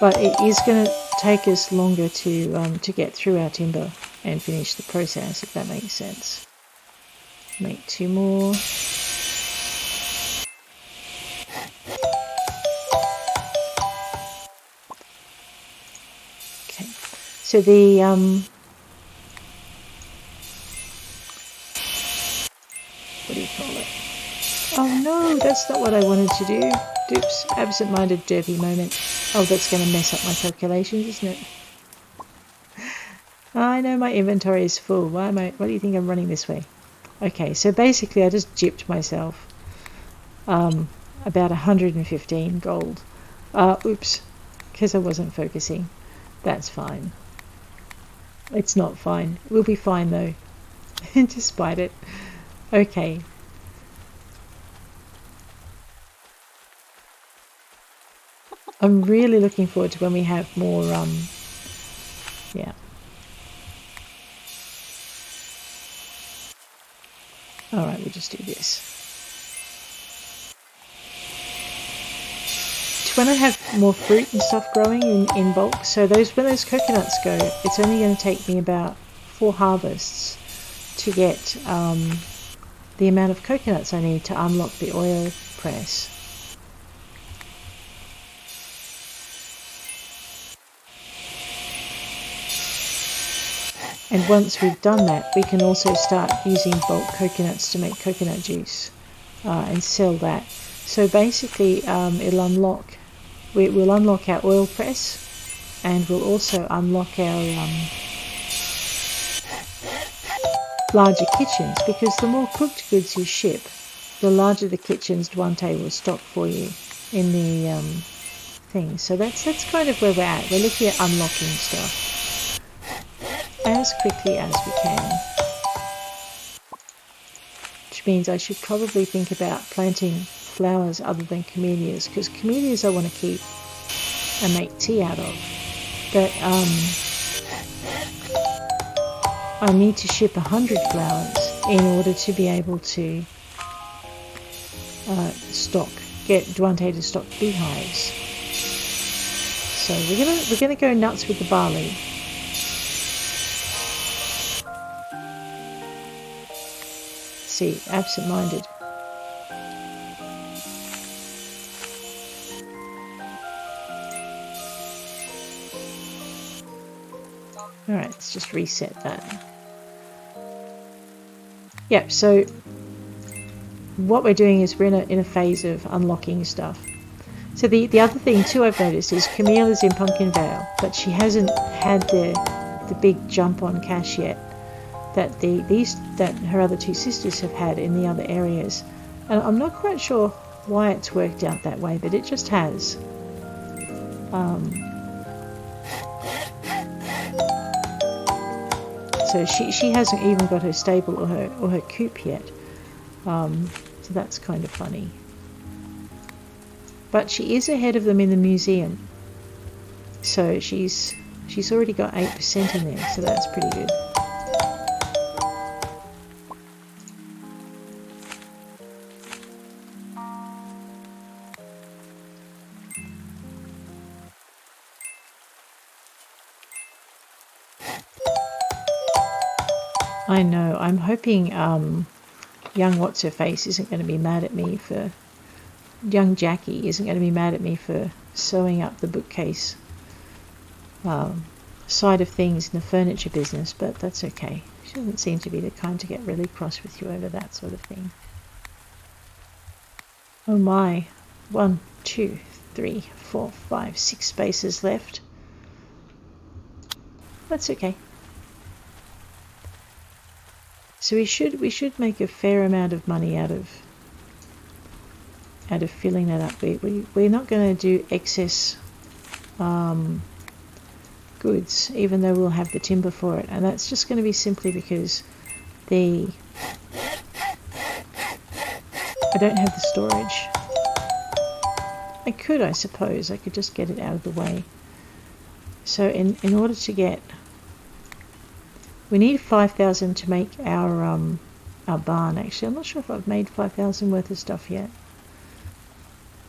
But it is going to take us longer to get through our timber and finish the process, if that makes sense. Make 2 more. Okay, so the what do you call it? Oh no, that's not what I wanted to do. Oops, absent-minded derpy moment. Oh, that's going to mess up my calculations, isn't it? I know my inventory is full. Why do you think I'm running this way? Okay, so basically I just gypped myself. About 115 gold. Oops, because I wasn't focusing. That's fine. It's not fine. We'll be fine though, despite it. Okay. I'm really looking forward to when we have more, yeah, Alright, we'll just do this. It's when I have more fruit and stuff growing in bulk. So when those coconuts go, it's only going to take me about 4 harvests to get the amount of coconuts I need to unlock the oil press. And once we've done that, we can also start using bulk coconuts to make coconut juice and sell that. So basically, we'll unlock our oil press, and we'll also unlock our larger kitchens, because the more cooked goods you ship, the larger the kitchens Duante will stock for you in the thing. So that's kind of where we're at. We're looking at unlocking stuff as quickly as we can, which means I should probably think about planting flowers other than camellias, because camellias I want to keep and make tea out of, but I need to ship 100 flowers in order to be able to get Duante to stock beehives. So we're gonna go nuts with the barley. See, absent-minded. Alright, let's just reset that. Yep, so what we're doing is we're in a phase of unlocking stuff. So the other thing too I've noticed is Camille's in Pumpkin Vale, but she hasn't had the big jump on cash yet that her other 2 sisters have had in the other areas. And I'm not quite sure why it's worked out that way, but it just has. So she hasn't even got her stable or her coop yet. So that's kind of funny. But she is ahead of them in the museum. So she's already got 8% in there, so that's pretty good. I know. I'm hoping young What's-Her-Face isn't going to be mad at me for... Young Jackie isn't going to be mad at me for sewing up the bookcase side of things in the furniture business, but that's okay. She doesn't seem to be the kind to get really cross with you over that sort of thing. Oh my. 1, 2, 3, 4, 5, 6 spaces left. That's okay. So we should make a fair amount of money out of filling that up. We're not going to do excess goods, even though we'll have the timber for it, and that's just going to be simply because I don't have the storage. I could, I suppose, I could just get it out of the way. So in order to get, we need 5,000 to make our barn. Actually, I'm not sure if I've made 5,000 worth of stuff yet.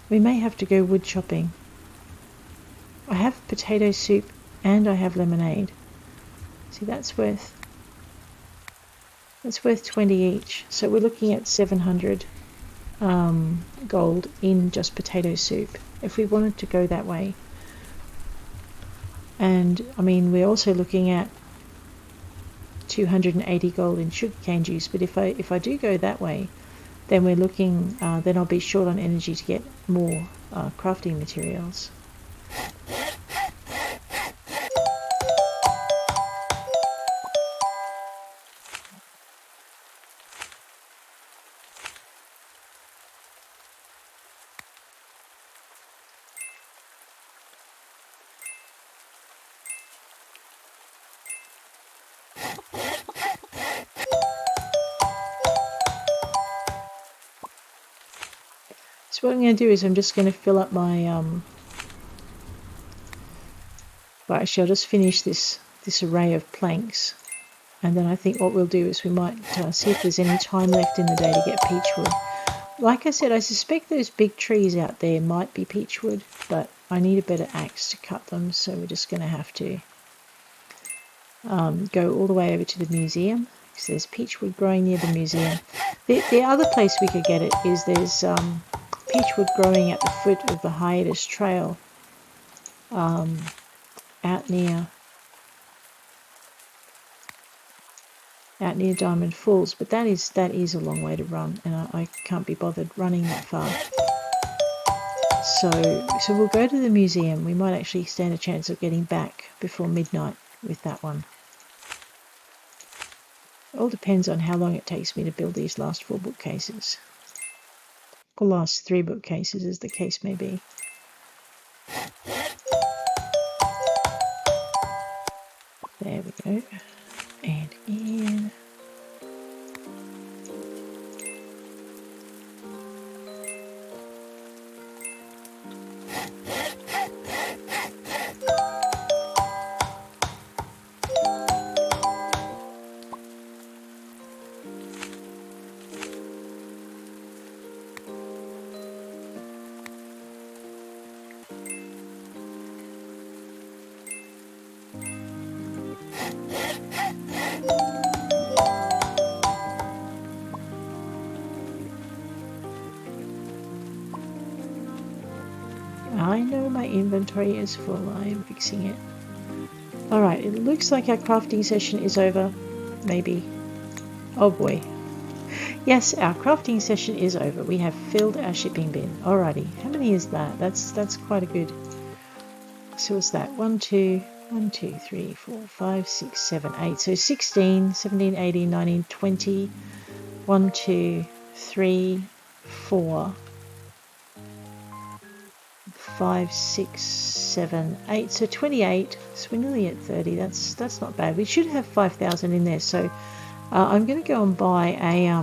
We may have to go wood chopping. I have potato soup and I have lemonade. See, that's worth 20 each. So we're looking at 700 gold in just potato soup if we wanted to go that way. And I mean, we're also looking at 280 gold in sugarcane juice. But if I do go that way, then we're looking, then I'll be short on energy to get more crafting materials. So what I'm going to do is I'm just going to fill up my well, actually I'll just finish this array of planks And then I think what we'll do is we might see if there's any time left in the day to get peachwood. Like I said, I suspect those big trees out there might be peachwood, but I need a better axe to cut them, so we're just going to have to go all the way over to the museum, because there's peachwood growing near the museum. The other place we could get it is there's peachwood growing at the foot of the hiatus trail out near Diamond Falls, but that is a long way to run, and I can't be bothered running that far. So we'll go to the museum. We might actually stand a chance of getting back before midnight with that one. It all depends on how long it takes me to build these last 4 bookcases. Or last 3 bookcases, as the case may be. There we go. And in. I know my inventory is full. I am fixing it. Alright, it looks like our crafting session is over. Maybe. Oh boy. Yes, our crafting session is over. We have filled our shipping bin. Alrighty. How many is that? That's quite a good. So what's that? 1, 2, 3, 4, 5, 6, 7, 8. So 16, 17, 18, 19, 20. 1, 2, 3, 4, 5, 6, 7, 8. So 28. So we're nearly at 30. That's not bad. We should have 5,000 in there. So I'm going to go and buy a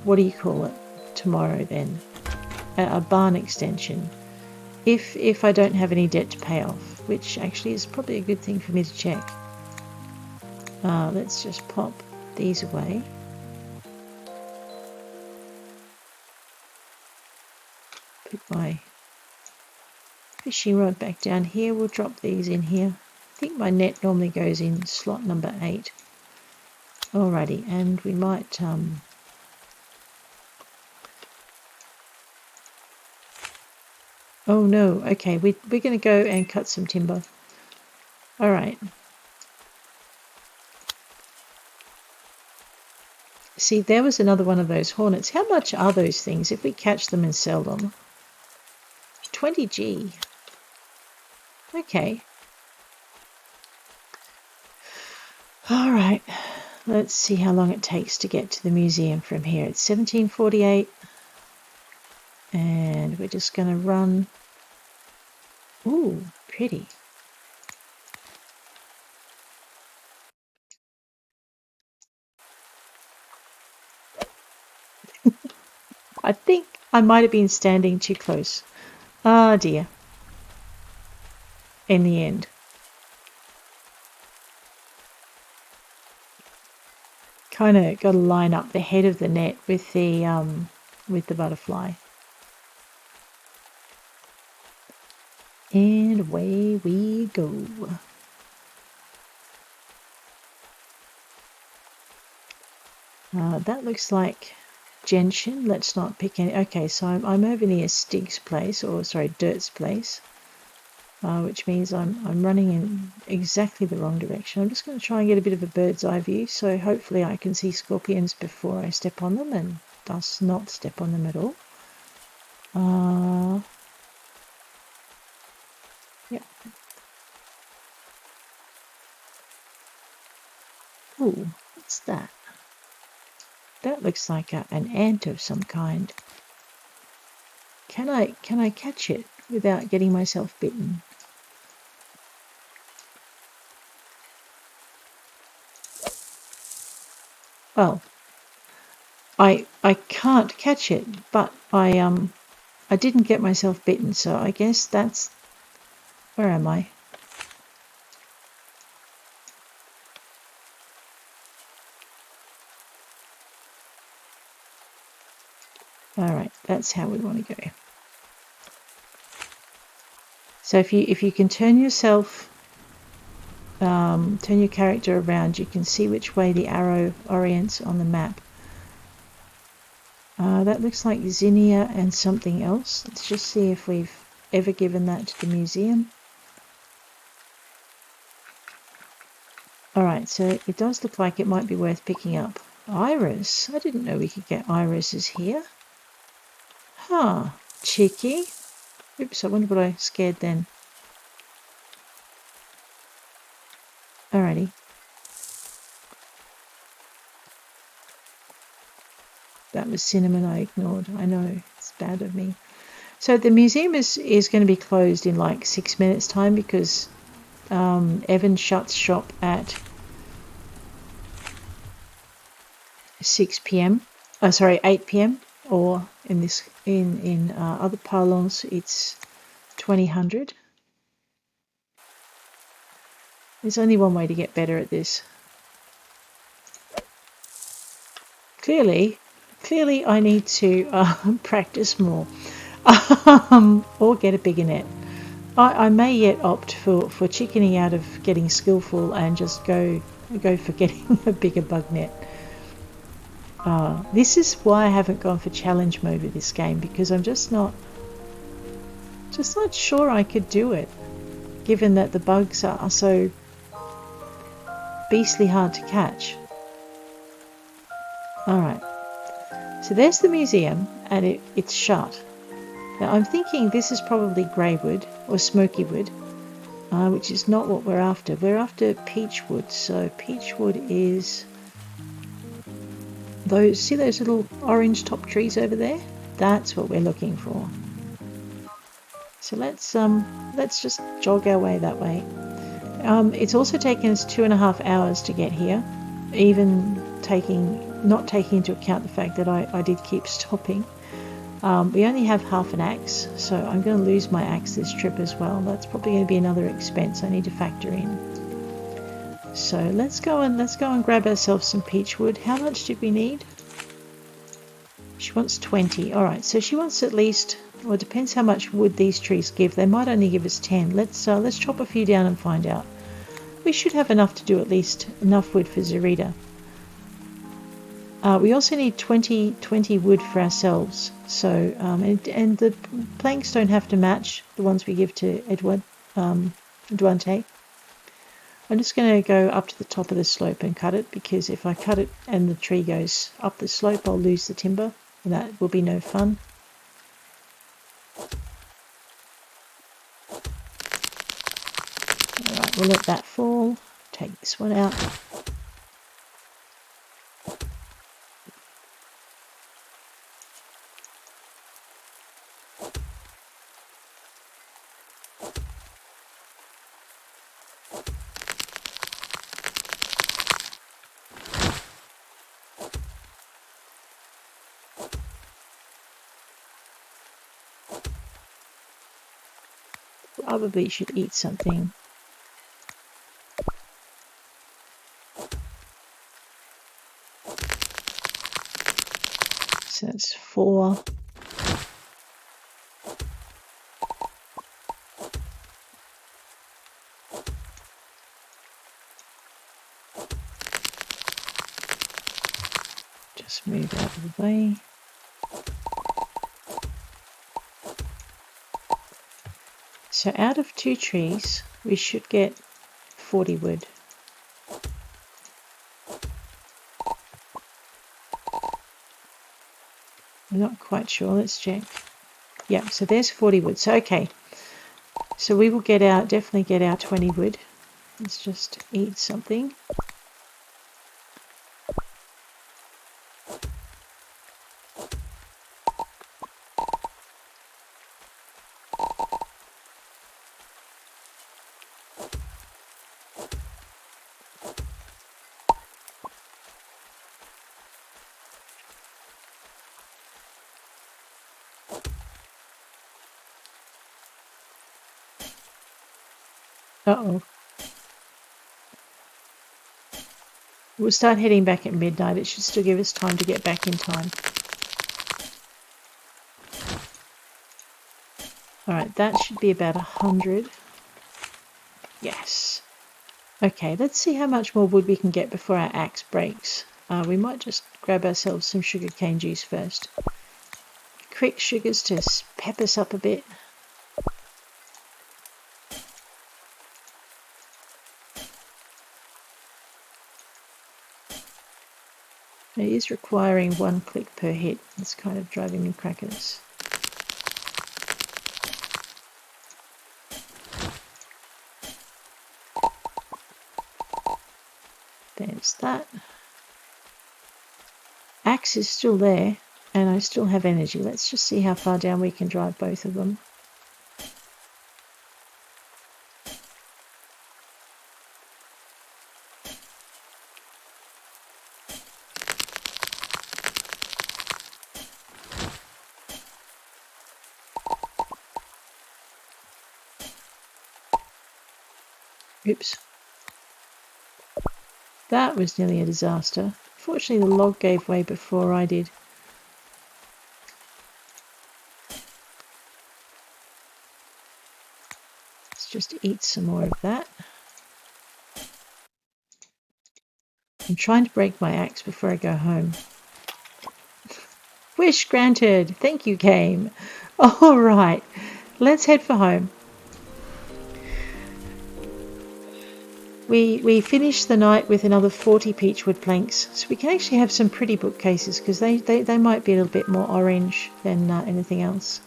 what do you call it tomorrow then? A barn extension. If I don't have any debt to pay off, which actually is probably a good thing for me to check. Let's just pop these away. Put my fishing rod back down here. We'll drop these in here. I think my net normally goes in slot number 8. Alrighty, and we might oh no, okay, we're going to go and cut some timber. Alright. See, there was another one of those hornets. How much are those things if we catch them and sell them? 20G. Okay. Alright, let's see how long it takes to get to the museum from here. It's 17:48. And we're just going to run. Ooh, pretty. I think I might have been standing too close. Ah, dear. In the end. Kind of got to line up the head of the net with the butterfly. And away we go. That looks like gentian. Let's not pick any. Okay, so I'm over near Stig's place, or sorry, Dirt's place, which means I'm running in exactly the wrong direction. I'm just going to try and get a bit of a bird's eye view, so hopefully I can see scorpions before I step on them, and thus not step on them at all. Yep. Ooh, what's that? That looks like an ant of some kind. Can I catch it without getting myself bitten? Well, I can't catch it, but I didn't get myself bitten, so I guess that's. Where am I? All right, that's how we want to go. So if you can turn yourself, turn your character around, you can see which way the arrow orients on the map. That looks like zinnia and something else. Let's just see if we've ever given that to the museum. Alright, so it does look like it might be worth picking up. Iris? I didn't know we could get irises here. Huh. Cheeky. Oops, I wonder what I scared then. Alrighty. That was cinnamon I ignored. I know, it's bad of me. So the museum is going to be closed in like 6 minutes time because Evan shuts shop at 6 p.m. Sorry, 8 p.m. Or in other parlance, it's 2000. There's only one way to get better at this. Clearly, I need to practice more or get a bigger net. I may yet opt for chickening out of getting skillful and just go for getting a bigger bug net. This is why I haven't gone for challenge mode with this game, because I'm just not sure I could do it, given that the bugs are so beastly hard to catch. Alright, so there's the museum and it's shut. Now I'm thinking this is probably grey wood or smoky wood, which is not what we're after. We're after peach wood. So peach wood is those little orange top trees over there? That's what we're looking for. So let's just jog our way that way. It's also taken us 2.5 hours to get here, even not taking into account the fact that I did keep stopping. We only have half an axe, so I'm going to lose my axe this trip as well. That's probably going to be another expense I need to factor in. So let's go and grab ourselves some peach wood. How much did we need? She wants 20. All right, so she wants at least. Well, it depends how much wood these trees give. They might only give us 10. Let's chop a few down and find out. We should have enough to do at least enough wood for Zorah. We also need 20 wood for ourselves. So and the planks don't have to match the ones we give to Duante. I'm just going to go up to the top of the slope and cut it, because if I cut it and the tree goes up the slope, I'll lose the timber, and that will be no fun. Alright, we'll let that fall. Take this one out. Probably should eat something. So that's 4. Just move out of the way. So out of 2 trees, we should get 40 wood. I'm not quite sure. Let's check. Yeah, so there's 40 wood. So okay. So we will definitely get our 20 wood. Let's just eat something. Uh-oh. We'll start heading back at midnight. It should still give us time to get back in time. Alright, that should be about 100. Yes. Okay, let's see how much more wood we can get before our axe breaks. We might just grab ourselves some sugarcane juice first. Quick sugars to pep us up a bit. It is requiring 1 click per hit. It's kind of driving me crackers. There's that. Axe is still there, and I still have energy. Let's just see how far down we can drive both of them. Oops. That was nearly a disaster. Fortunately, the log gave way before I did. Let's just eat some more of that. I'm trying to break my axe before I go home. Wish granted. Thank you, game. All right, let's head for home. We finished the night with another 40 peachwood planks, so we can actually have some pretty bookcases because they might be a little bit more orange than anything else.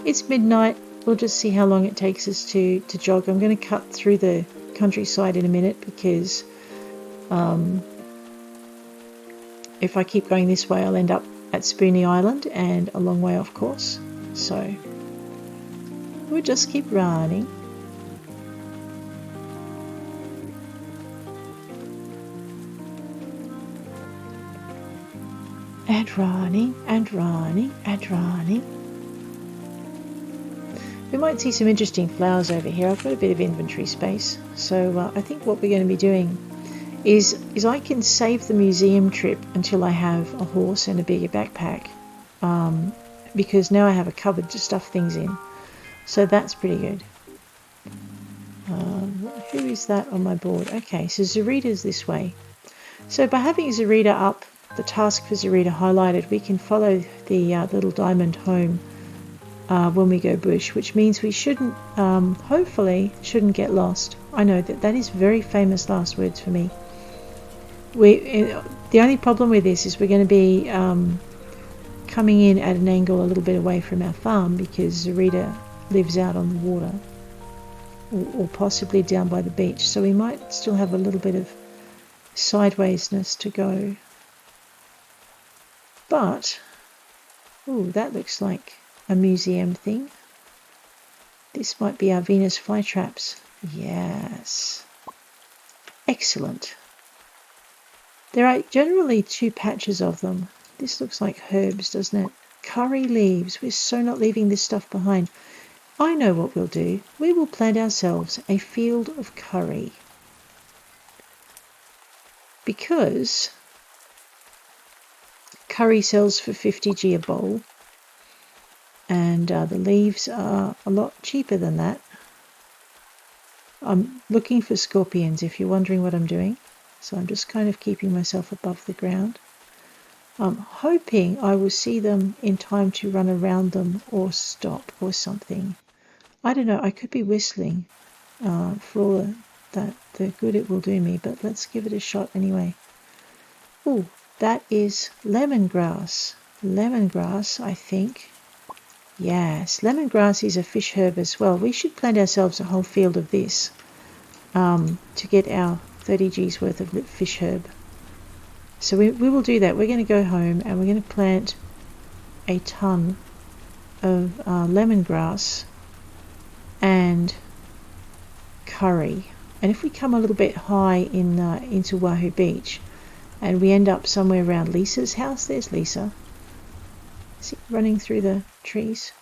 It's midnight. We'll just see how long it takes us to jog. I'm going to cut through the countryside in a minute because if I keep going this way, I'll end up at Spoony Island and a long way off course. So we'll just keep running. And running, and running, and running. We might see some interesting flowers over here. I've got a bit of inventory space. So I think what we're going to be doing is I can save the museum trip until I have a horse and a bigger backpack. Because now I have a cupboard to stuff things in. So that's pretty good. Who is that on my board? Okay, so Zorita's this way. So by having Zorita up, the task for Zorita highlighted, we can follow the little diamond home when we go bush, which means we shouldn't, hopefully, shouldn't get lost. I know that is very famous last words for me. The only problem with this is we're going to be coming in at an angle a little bit away from our farm because Zorita lives out on the water or possibly down by the beach, so we might still have a little bit of sidewaysness to go. But, ooh, that looks like a museum thing. This might be our Venus flytraps. Yes. Excellent. There are generally 2 patches of them. This looks like herbs, doesn't it? Curry leaves. We're so not leaving this stuff behind. I know what we'll do. We will plant ourselves a field of curry. Because curry sells for 50g a bowl. And the leaves are a lot cheaper than that. I'm looking for scorpions if you're wondering what I'm doing. So I'm just kind of keeping myself above the ground. I'm hoping I will see them in time to run around them or stop or something. I don't know, I could be whistling for all the good it will do me, but let's give it a shot anyway. Oh, that is lemongrass. Lemongrass, I think. Yes, lemongrass is a fish herb as well. We should plant ourselves a whole field of this to get our 30g's worth of fish herb. So we will do that. We're going to go home and we're going to plant a ton of lemongrass and curry. And if we come a little bit high into Wahoo Beach and we end up somewhere around Lisa's house, there's Lisa. See, running through the trees.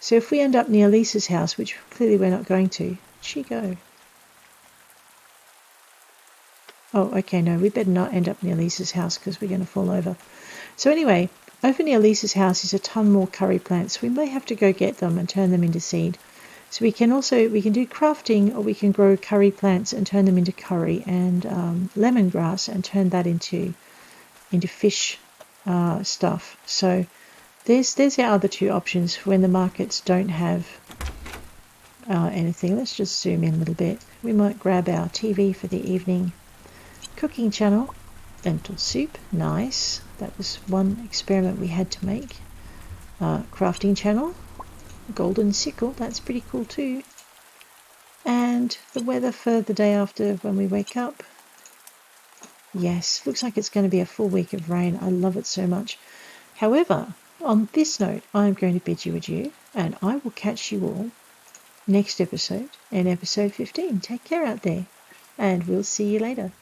So if we end up near Lisa's house, which clearly we're not going to, where'd she go? Oh, okay, no, we better not end up near Lisa's house because we're going to fall over. So anyway, Over near Lisa's house is a ton more curry plants. We may have to go get them and turn them into seed. So we can do crafting, or we can grow curry plants and turn them into curry, and lemongrass and turn that into fish stuff. So there's our other two options when the markets don't have anything. Let's just zoom in a little bit. We might grab our TV for the evening. Cooking channel, lentil soup, nice. That was one experiment we had to make. Crafting channel, golden sickle, that's pretty cool too. And the weather for the day after when we wake up. Yes, looks like it's going to be a full week of rain. I love it so much. However, on this note, I'm going to bid you adieu, and I will catch you all next episode, in episode 15. Take care out there, and we'll see you later.